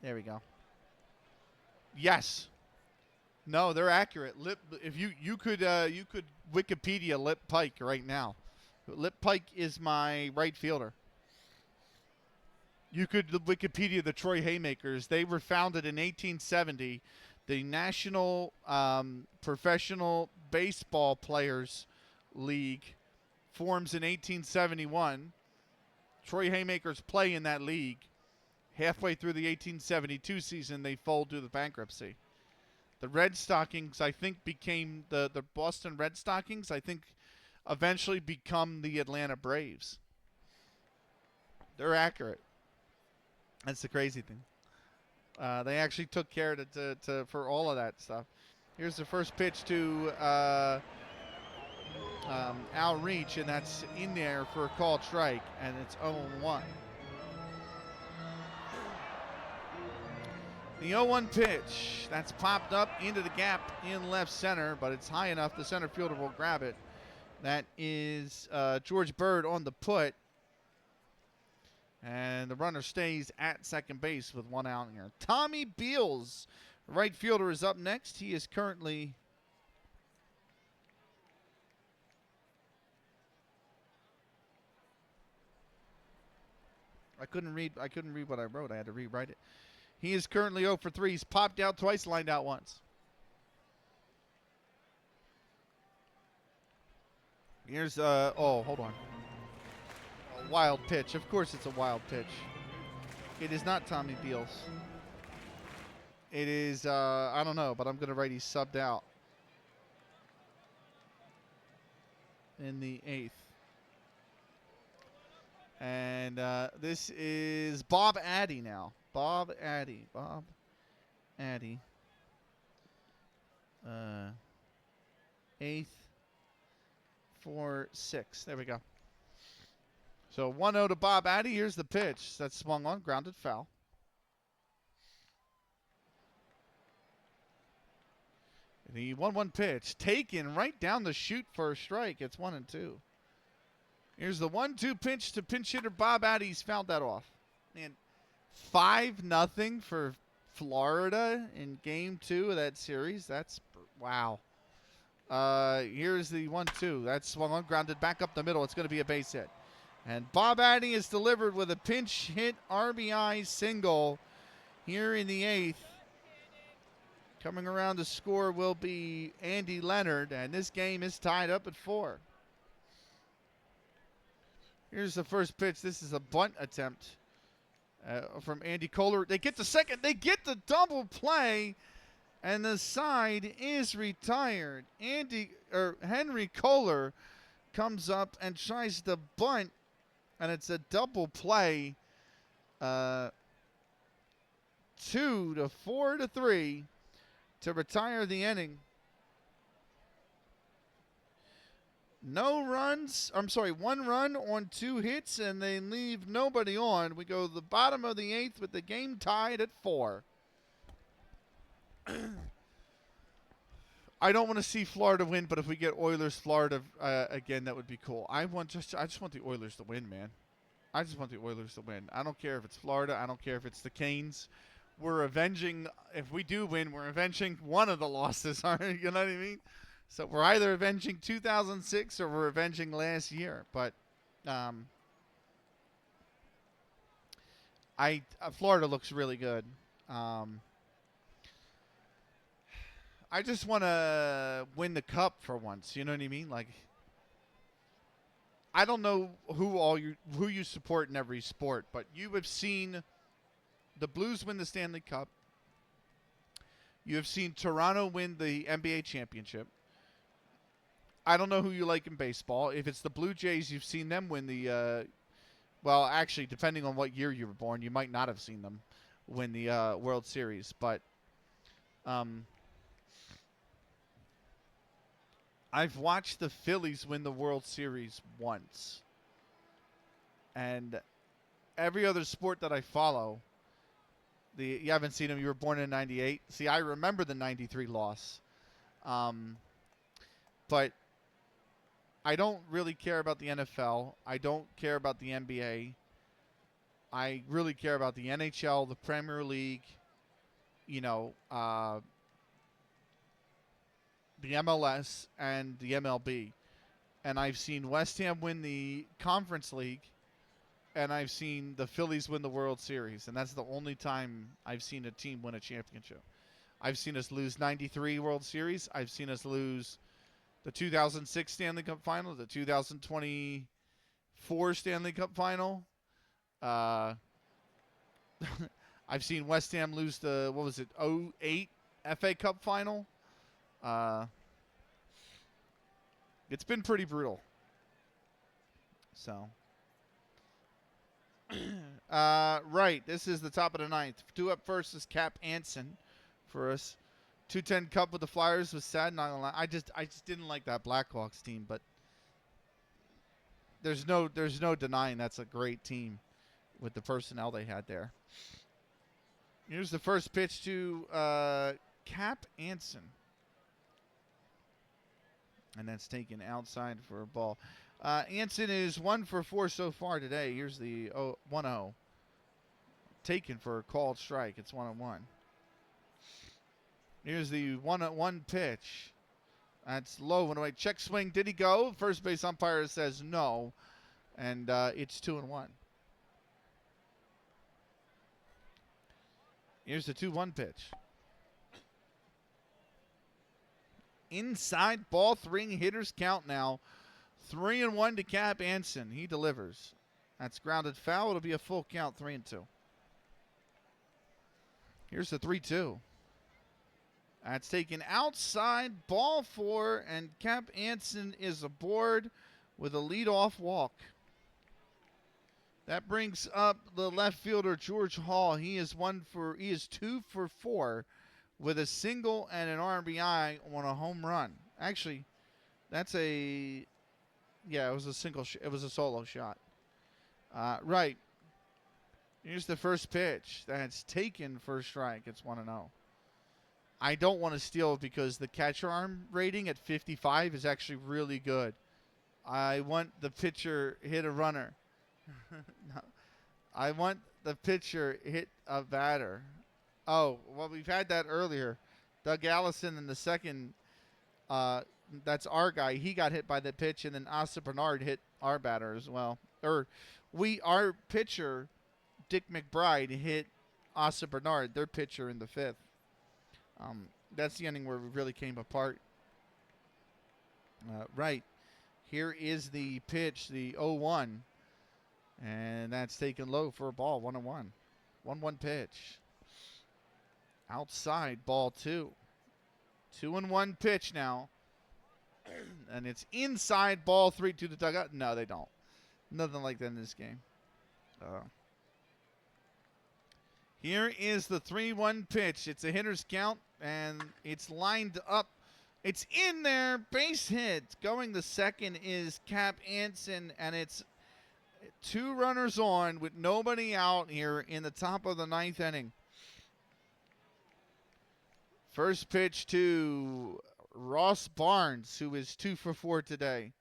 There we go. Yes. No, they're accurate. If you could Wikipedia Lip Pike right now. Lip Pike is my right fielder. You could Wikipedia the Troy Haymakers. They were founded in 1870. The National Professional Baseball Players League forms in 1871. Troy Haymakers play in that league. Halfway through the 1872 season, they fold due to bankruptcy. The Red Stockings, I think, became the Boston Red Stockings, I think, eventually become the Atlanta Braves. They're accurate. That's the crazy thing. They actually took care for all of that stuff. Here's the first pitch to Al Reach, and that's in there for a called strike, and it's 0-1. The 0-1 pitch, that's popped up into the gap in left center, but it's high enough the center fielder will grab it. That is George Bird on the put. And the runner stays at second base with 1 out here. Tommy Beals, right fielder, is up next. He is currently... I couldn't read what I wrote. I had to rewrite it. He is currently 0 for 3. He's popped out twice, lined out once. Here's oh, hold on. A wild pitch. Of course it's a wild pitch. It is not Tommy Beals. It is I don't know, but I'm going to write he's subbed out in the 8th. And this is Bob Addy now. Bob Addy. 8th for 6. There we go. So 1-0 to Bob Addy. Here's the pitch. That's swung on, grounded foul. The 1-1 pitch taken right down the chute for a strike. It's 1-2. Here's the 1-2 pitch to pinch hitter Bob Addy. He's fouled that off. And 5-0 for Florida in Game 2 of that series. That's wow. Here's the 1-2. That's swung on, grounded back up the middle. It's going to be a base hit. And Bob Addy is delivered with a pinch hit RBI single here in the 8th. Coming around to score will be Andy Leonard, and this game is tied up at 4. Here's the first pitch. This is a bunt attempt from Andy Kohler. They get the second. They get the double play, and the side is retired. Henry Kohler comes up and tries to bunt, and it's a double play. 2 to 4 to 3 to retire the inning. No runs. I'm sorry, 1 run on 2 hits, and they leave nobody on. We go to the bottom of the 8th with the game tied at 4. I don't want to see Florida win, but if we get Oilers-Florida again, that would be cool. I just want the Oilers to win, man. I just want the Oilers to win. I don't care if it's Florida. I don't care if it's the Canes. We're avenging, if we do win, we're avenging one of the losses. You know what I mean? So we're either avenging 2006 or we're avenging last year. But Florida looks really good. I just want to win the cup for once. You know what I mean? Like, I don't know who you support in every sport, but you have seen the Blues win the Stanley Cup. You have seen Toronto win the NBA championship. I don't know who you like in baseball. If it's the Blue Jays, you've seen them win the well, actually, depending on what year you were born, you might not have seen them win the World Series. But I've watched the Phillies win the World Series once. And every other sport that I follow, you haven't seen them. You were born in 98. See, I remember the 93 loss. But I don't really care about the NFL. I don't care about the NBA. I really care about the NHL, the Premier League, the MLS, and the MLB. And I've seen West Ham win the Conference League, and I've seen the Phillies win the World Series. And that's the only time I've seen a team win a championship. I've seen us lose 93 World Series. I've seen us lose the 2006 Stanley Cup Final, the 2024 Stanley Cup Final. I've seen West Ham lose the, 08 FA Cup Final. It's been pretty brutal. So, right, this is the top of the 9th. 2 up first is Cap Anson for us. 210 Cup with the Flyers was sad. Not gonna lie. I just didn't like that Blackhawks team, but there's no denying that's a great team with the personnel they had there. Here's the first pitch to Cap Anson, and that's taken outside for a ball. Anson is 1 for 4 so far today. Here's the 1-0. Taken for a called strike. It's 1-1. Here's the 1-1 pitch. That's low and away. Check swing. Did he go? First base umpire says no. And it's 2-1. Here's the 2-1 pitch. Inside ball 3. Hitters count now. 3-1 to Cap Anson. He delivers. That's grounded foul. It'll be a full count, 3-2. Here's the 3-2. That's taken outside, ball 4, and Cap Anson is aboard with a leadoff walk. That brings up the left fielder, George Hall. He is 2 for 4 with a single and an RBI on a home run. Actually, that's it was a single. It was a solo shot. Right. Here's the first pitch. That's taken for a strike. It's 1-0. I don't want to steal because the catcher arm rating at 55 is actually really good. I want the pitcher hit a runner. No. I want the pitcher hit a batter. Oh, well, we've had that earlier. Doug Allison in the second, that's our guy. He got hit by the pitch, and then Asa Bernard hit our batter as well. Our pitcher, Dick McBride, hit Asa Bernard, their pitcher, in the 5th. That's the inning where we really came apart. Right. Here is the pitch, the 0-1. And that's taken low for a ball, 1-1. 1-1 pitch. Outside, ball 2. 2-1 pitch now. And it's inside, ball 3 to the dugout. No, they don't. Nothing like that in this game. Here is the 3-1 pitch. It's a hitter's count, and it's lined up. It's in there. Base hit. Going the second is Cap Anson, and it's 2 runners on with nobody out here in the top of the 9th inning. First pitch to Ross Barnes, who is 2 for 4 today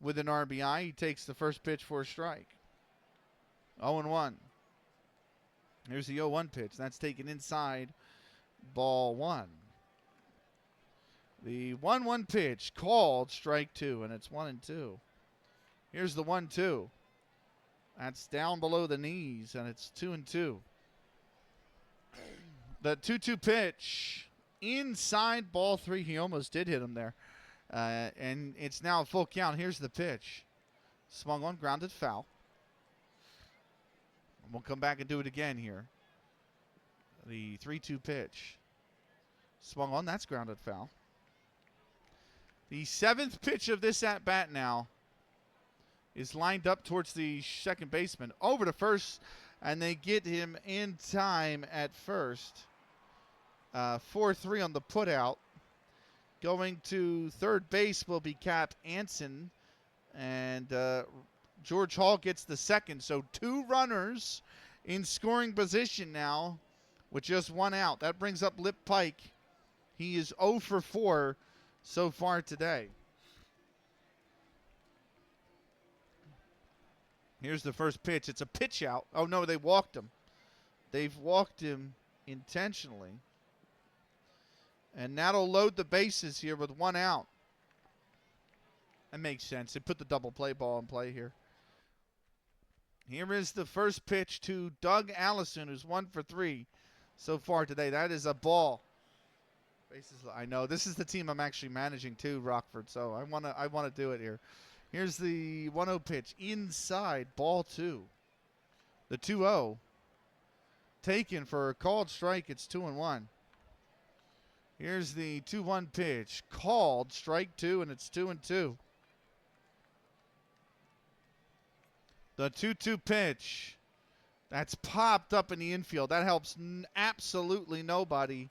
with an RBI. He takes the first pitch for a strike. 0-1. Here's the 0-1 pitch. That's taken inside, ball 1. The 1-1 pitch called strike 2, and it's 1-2. Here's the 1-2. That's down below the knees, and it's 2-2. The 2-2 pitch inside, ball 3. He almost did hit him there. And it's now a full count. Here's the pitch. Swung on, grounded foul. We'll come back and do it again here. The 3-2 pitch. Swung on, that's grounded foul. The 7th pitch of this at-bat now is lined up towards the second baseman. Over to first, and they get him in time at first. 4-3 on the putout. Going to third base will be Cap Anson. And George Hall gets the second. So 2 runners in scoring position now with just 1 out. That brings up Lip Pike. He is 0 for 4 so far today. Here's the first pitch. It's a pitch out. Oh, no, they walked him. They've walked him intentionally. And that'll load the bases here with 1 out. That makes sense. They put the double play ball in play here. Here is the first pitch to Doug Allison, who's 1 for 3 so far today. That is a ball. Bases, I know. This is the team I'm actually managing too, Rockford, so I wanna do it here. Here's the 1-0 pitch. Inside, ball 2. The 2-0. Taken for a called strike. It's 2-1. Here's the 2-1 pitch. Called, strike 2, and it's 2-2. The 2-2 pitch. That's popped up in the infield. That helps absolutely nobody.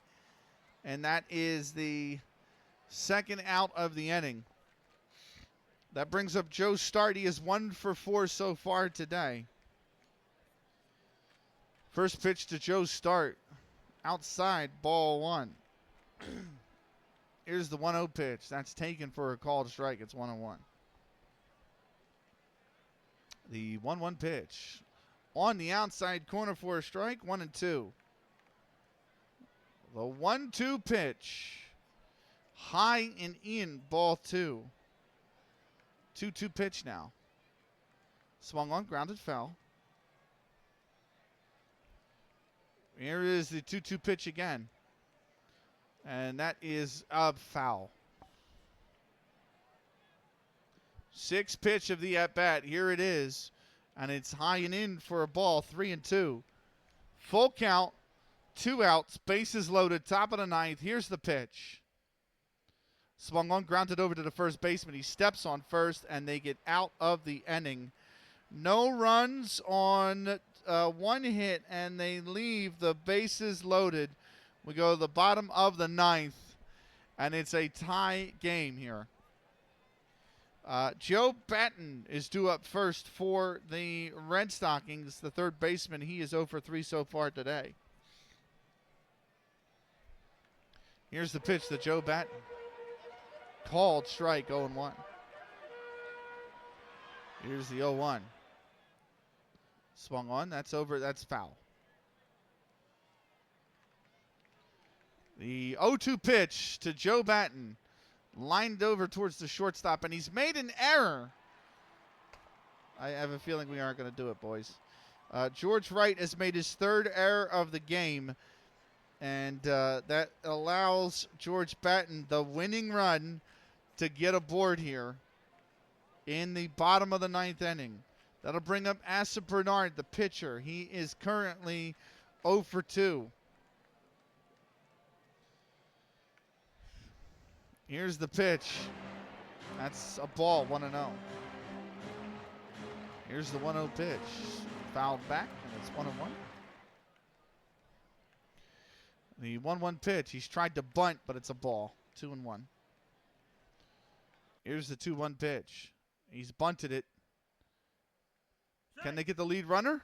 And that is the second out of the inning. That brings up Joe Start. He is 1 for 4 so far today. First pitch to Joe Start. Outside, ball 1. Here's the 1-0 pitch. That's taken for a called strike. It's 1-1. The 1-1 pitch. On the outside corner for a strike, 1-2. The 1-2 pitch. High and in, ball 2. 2-2 pitch now. Swung on, grounded foul. Here is the 2-2 pitch again. And that is a foul. 6th pitch of the at-bat. Here it is. And it's high and in for a ball, 3-2. Full count, 2 outs, bases loaded, top of the 9th. Here's the pitch. Swung on, grounded over to the first baseman. He steps on first, and they get out of the inning. No runs on 1 hit, and they leave the bases loaded. We go to the bottom of the 9th, and it's a tie game here. Joe Batten is due up first for the Red Stockings, the third baseman. He is 0 for 3 so far today. Here's the pitch to Joe Batten. Called strike, 0-1. Here's the 0-1. Swung on, that's over, that's foul. The 0-2 pitch to Joe Batten. Lined over towards the shortstop, and he's made an error. I have a feeling we aren't going to do it, boys. George Wright has made his 3rd error of the game, and that allows George Batten the winning run to get aboard here in the bottom of the 9th inning. That'll bring up Asa Bernard, the pitcher. He is currently 0 for 2. Here's the pitch. That's a ball, 1-0. Here's the 1-0 pitch. Fouled back, and it's 1-1. The 1-1 pitch. He's tried to bunt, but it's a ball. 2-1. Here's the 2-1 pitch. He's bunted it. Can they get the lead runner?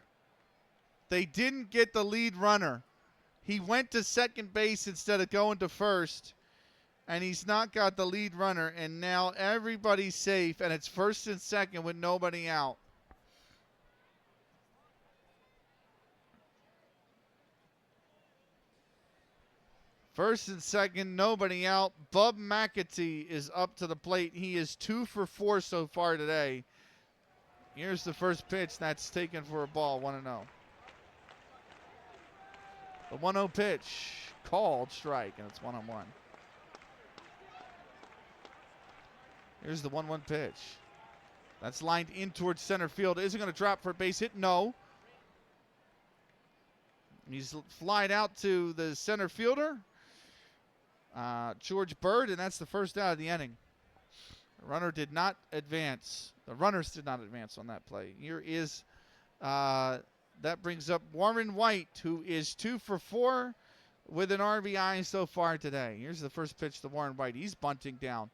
They didn't get the lead runner. He went to second base instead of going to first. And he's not got the lead runner, and now everybody's safe, and it's first and second with nobody out. First and second, nobody out. Bub McAtee is up to the plate. He is 2 for 4 so far today. Here's the first pitch. That's taken for a ball, 1-0. The 1-0 pitch, called strike, and it's 1-1. Here's the 1-1 pitch. That's lined in towards center field. Is it going to drop for a base hit? No. He's flied out to the center fielder, George Bird, and that's the first out of the inning. The runner did not advance. The runners did not advance on that play. Here is, that brings up Warren White, who is 2 for 4 with an RBI so far today. Here's the first pitch to Warren White. He's bunting down.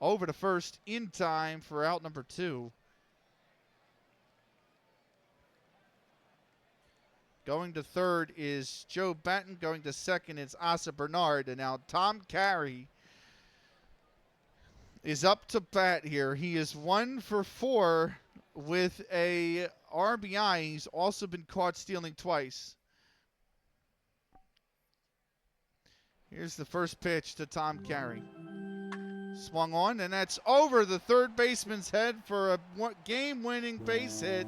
Over to first in time for out number 2. Going to third is Joe Batten. Going to second is Asa Bernard. And now Tom Carey is up to bat here. He is 1 for 4 with a RBI. He's also been caught stealing twice. Here's the first pitch to Tom Carey. Swung on, and that's over the third baseman's head for a game-winning base hit.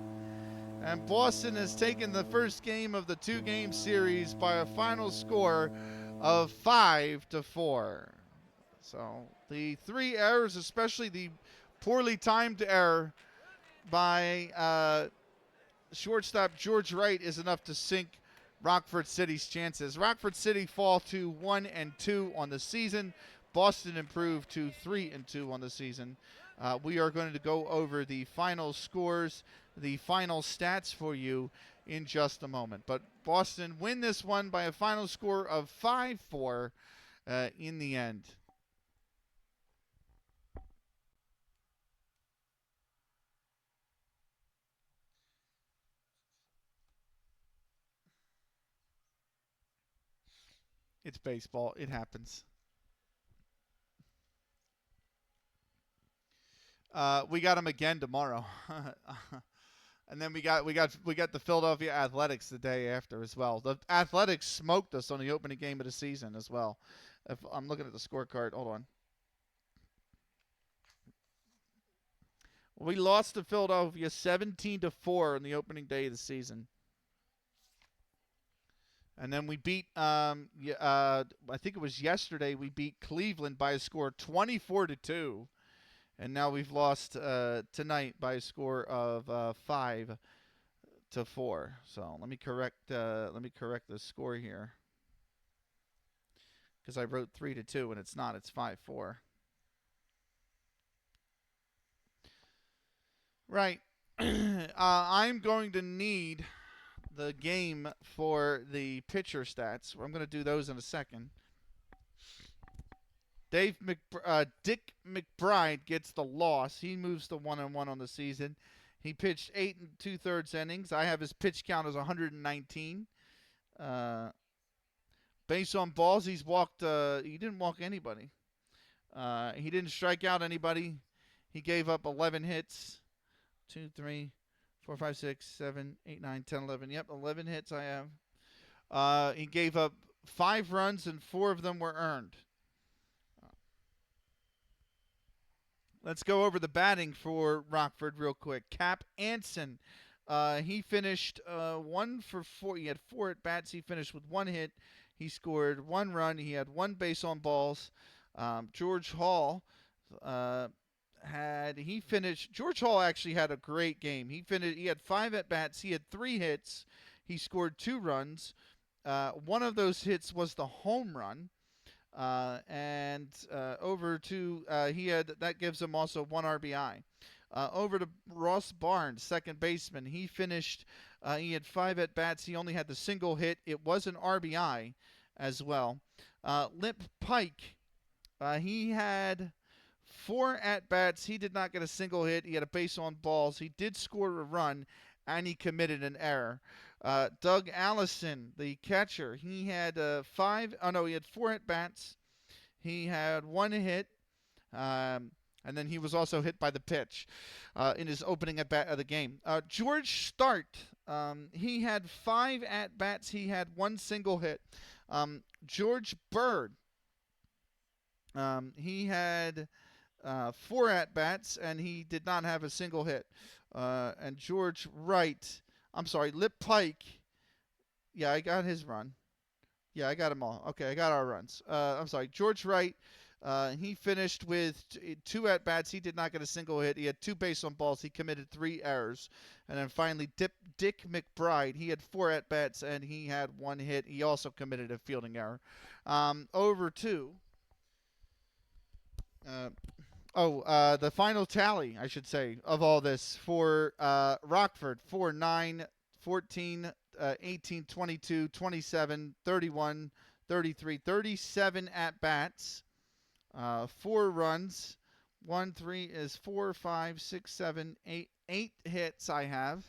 And Boston has taken the first game of the 2-game series by a final score of 5-4. So the 3 errors, especially the poorly timed error by shortstop George Wright, is enough to sink Rockford City's chances. Rockford City fall to 1-2 on the season. Boston improved to 3-2 on the season. We are going to go over the final scores, the final stats for you in just a moment. But Boston win this one by a final score of 5-4 in the end. It's baseball. It happens. We got them again tomorrow. And then we got the Philadelphia Athletics the day after as well. The Athletics smoked us on the opening game of the season as well. If I'm looking at the scorecard, hold on. We lost to Philadelphia 17-4 in the opening day of the season. And then we beat, I think it was yesterday, we beat Cleveland by a score 24-2. And now we've lost tonight by a score of 5-4. So let me correct the score here, because I wrote 3-2 and it's not. It's 5-4. Right. I'm going to need the game for the pitcher stats. I'm going to do those in a second. Dick McBride gets the loss. He moves to 1-1 on the season. He pitched 8 2/3 innings. I have his pitch count as 119. Base on balls, he's walked. He didn't walk anybody. He didn't strike out anybody. He gave up 11 hits. 2, 3, 4, 5, 6, 7, 8, 9, 10, 11. Yep, 11 hits I have. He gave up 5 runs, and 4 of them were earned. Let's go over the batting for Rockford real quick. Cap Anson, he finished 1 for 4. He had 4 at bats. He finished with 1 hit. He scored 1 run. He had 1 base on balls. George Hall George Hall actually had a great game. He had 5 at bats. He had 3 hits. He scored 2 runs. One of those hits was the home run. That gives him also 1 RBI. Over to Ross Barnes, second baseman. He had 5 at bats. He only had the single hit. It was an RBI as well. Lip Pike, he had 4 at bats. He did not get a single hit. He had a base on balls. He did score a run, and he committed an error. Doug Allison, the catcher, he had 4 at bats. He had 1 hit, and then he was also hit by the pitch in his opening at bat of the game. George Start, he had 5 at bats. He had 1 single hit. George Bird, he had 4 at bats, and he did not have a single hit. And Lip Pike. Yeah, I got his run. Yeah, I got them all. Okay, I got our runs. George Wright, he finished with 2 at bats. He did not get a single hit. He had 2 base on balls. He committed 3 errors. And then finally, Dick McBride, he had 4 at bats and he had 1 hit. He also committed a fielding error. Over to the final tally, I should say, of all this for Rockford: 4, 9, 14, 18, 22, 27, 31, 33, 37 at bats, 4 runs, 1, 3 is 4, 5, 6, 7, 8, 8 hits. I have.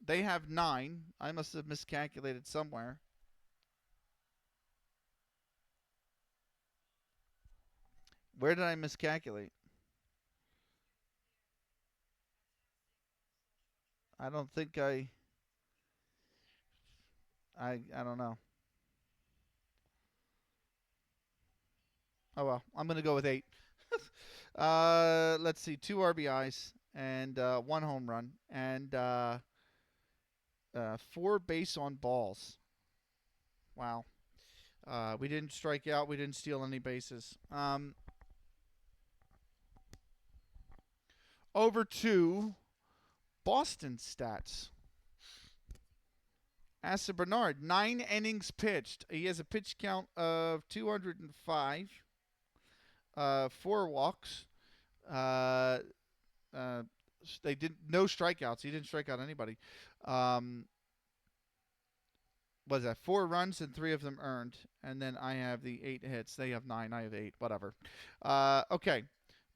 They have 9. I must have miscalculated somewhere. Where did I miscalculate? I don't think I don't know. Oh well, I'm gonna go with 8. Let's see, 2 RBIs and 1 home run and 4 base on balls. Wow. We didn't strike out. We didn't steal any bases. Over to Boston stats. Asa Bernard, 9 innings pitched. He has a pitch count of 205. 4 walks. They did no strikeouts. He didn't strike out anybody. Was that 4 runs and 3 of them earned? And then I have the 8 hits. They have 9. I have 8. Whatever. Okay.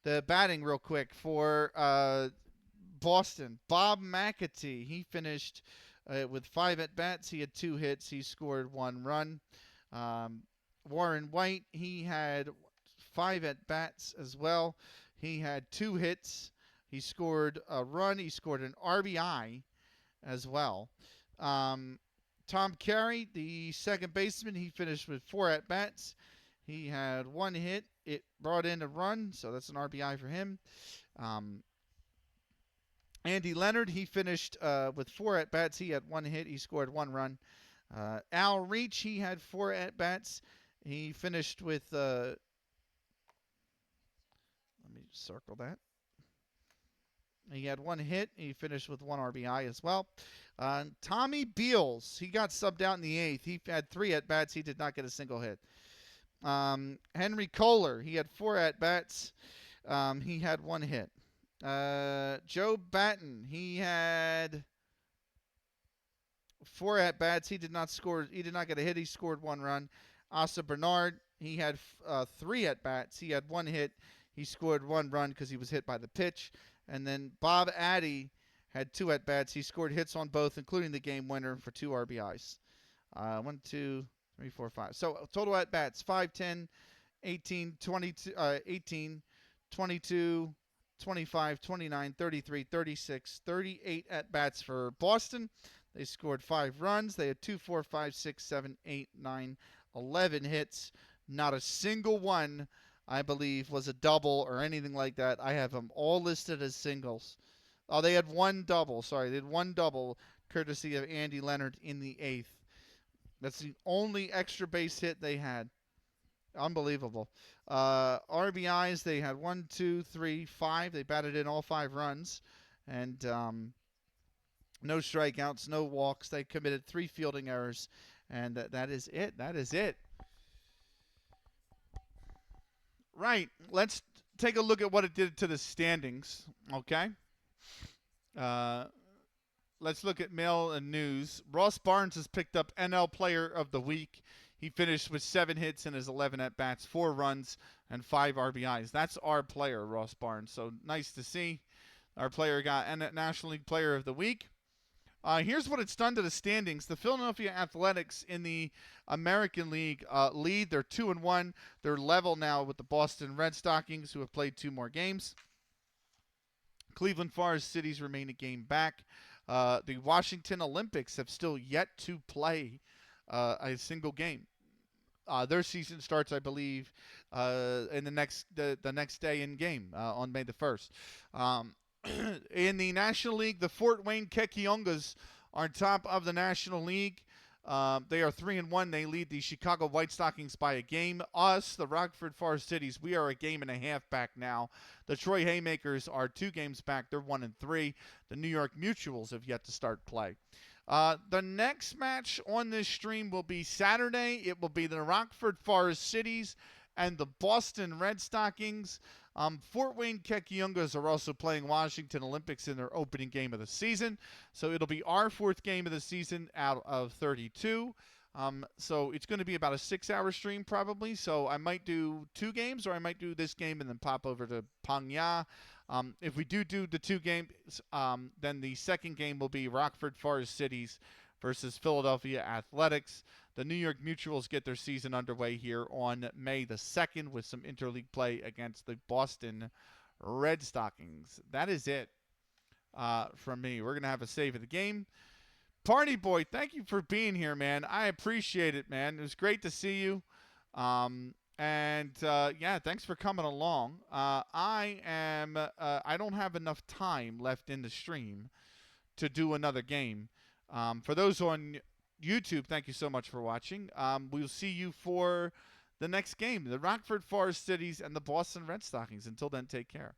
The batting real quick for Boston. Bob McAtee. He finished with 5 at bats. He had 2 hits. He scored 1 run. Warren White. He had 5 at bats as well. He had 2 hits. He scored a run. He scored an RBI as well. Tom Carey, the second baseman, he finished with 4 at-bats. He had 1 hit. It brought in a run, so that's an RBI for him. Andy Leonard, he finished with 4 at-bats. He had 1 hit. He scored 1 run. Al Reach, he had 4 at-bats. He finished with, let me circle that. He had 1 hit. He finished with 1 RBI as well. Tommy Beals, he got subbed out in the 8th. He had 3 at-bats. He did not get a single hit. Henry Kohler, he had 4 at-bats. He had 1 hit. Joe Batten, he had 4 at-bats. He did not score. He did not get a hit. He scored 1 run. Asa Bernard, he had 3 at-bats. He had 1 hit. He scored 1 run because he was hit by the pitch. And then Bob Addy had 2 at-bats. He scored hits on both, including the game winner for 2 RBIs. 1, 2, 3, 4, 5. So total at-bats, 5, 10, 18, 22, 18, 22, 25, 29, 33, 36, 38 at-bats for Boston. They scored 5 runs. They had 2, 4, 5, 6, 7, 8, 9, 11 hits. Not a single one, I believe, was a double or anything like that. I have them all listed as singles. Oh, they had 1 double. Sorry, they had 1 double courtesy of Andy Leonard in the 8th. That's the only extra base hit they had. Unbelievable. RBIs, they had 1, 2, 3, 5. They batted in all 5 runs. And no strikeouts, no walks. They committed 3 fielding errors. And that is it. That is it. Right. Let's take a look at what it did to the standings. Okay. Let's look at mail and news. Ross Barnes has picked up NL Player of the Week. He finished with 7 hits in his 11 at-bats, 4 runs, and 5 RBIs. That's our player, Ross Barnes. So nice to see. Our player got National League Player of the Week. Here's what it's done to the standings. The Philadelphia Athletics in the American League lead. They're 2-1. They're level now with the Boston Red Stockings, who have played 2 more games. Cleveland Forest Citys remain a game back. The Washington Olympics have still yet to play a single game. Their season starts, I believe, in the next day in game on May the 1st. In the National League, the Fort Wayne Kekiongas are top of the National League. They are 3-1. They lead the Chicago White Stockings by a game. Us, the Rockford Forest Citys, we are a game and a half back now. The Troy Haymakers are 2 games back. They're 1-3. The New York Mutuals have yet to start play. The next match on this stream will be Saturday. It will be the Rockford Forest Citys and the Boston Red Stockings. Fort Wayne Kekiongas are also playing Washington Olympics in their opening game of the season. So it'll be our 4th game of the season out of 32. So it's going to be about a 6-hour stream probably. So I might do 2 games, or I might do this game and then pop over to Pangya. If we do the 2 games, then the second game will be Rockford Forest Citys versus Philadelphia Athletics. The New York Mutuals get their season underway here on May the 2nd with some interleague play against the Boston Red Stockings. That is it from me. We're going to have a save of the game. Party Boy, thank you for being here, man. I appreciate it, man. It was great to see you. Yeah, thanks for coming along. I don't have enough time left in the stream to do another game. For those on YouTube, thank you so much for watching. We'll see you for the next game, the Rockford Forest Citys and the Boston Red Stockings. Until then, take care.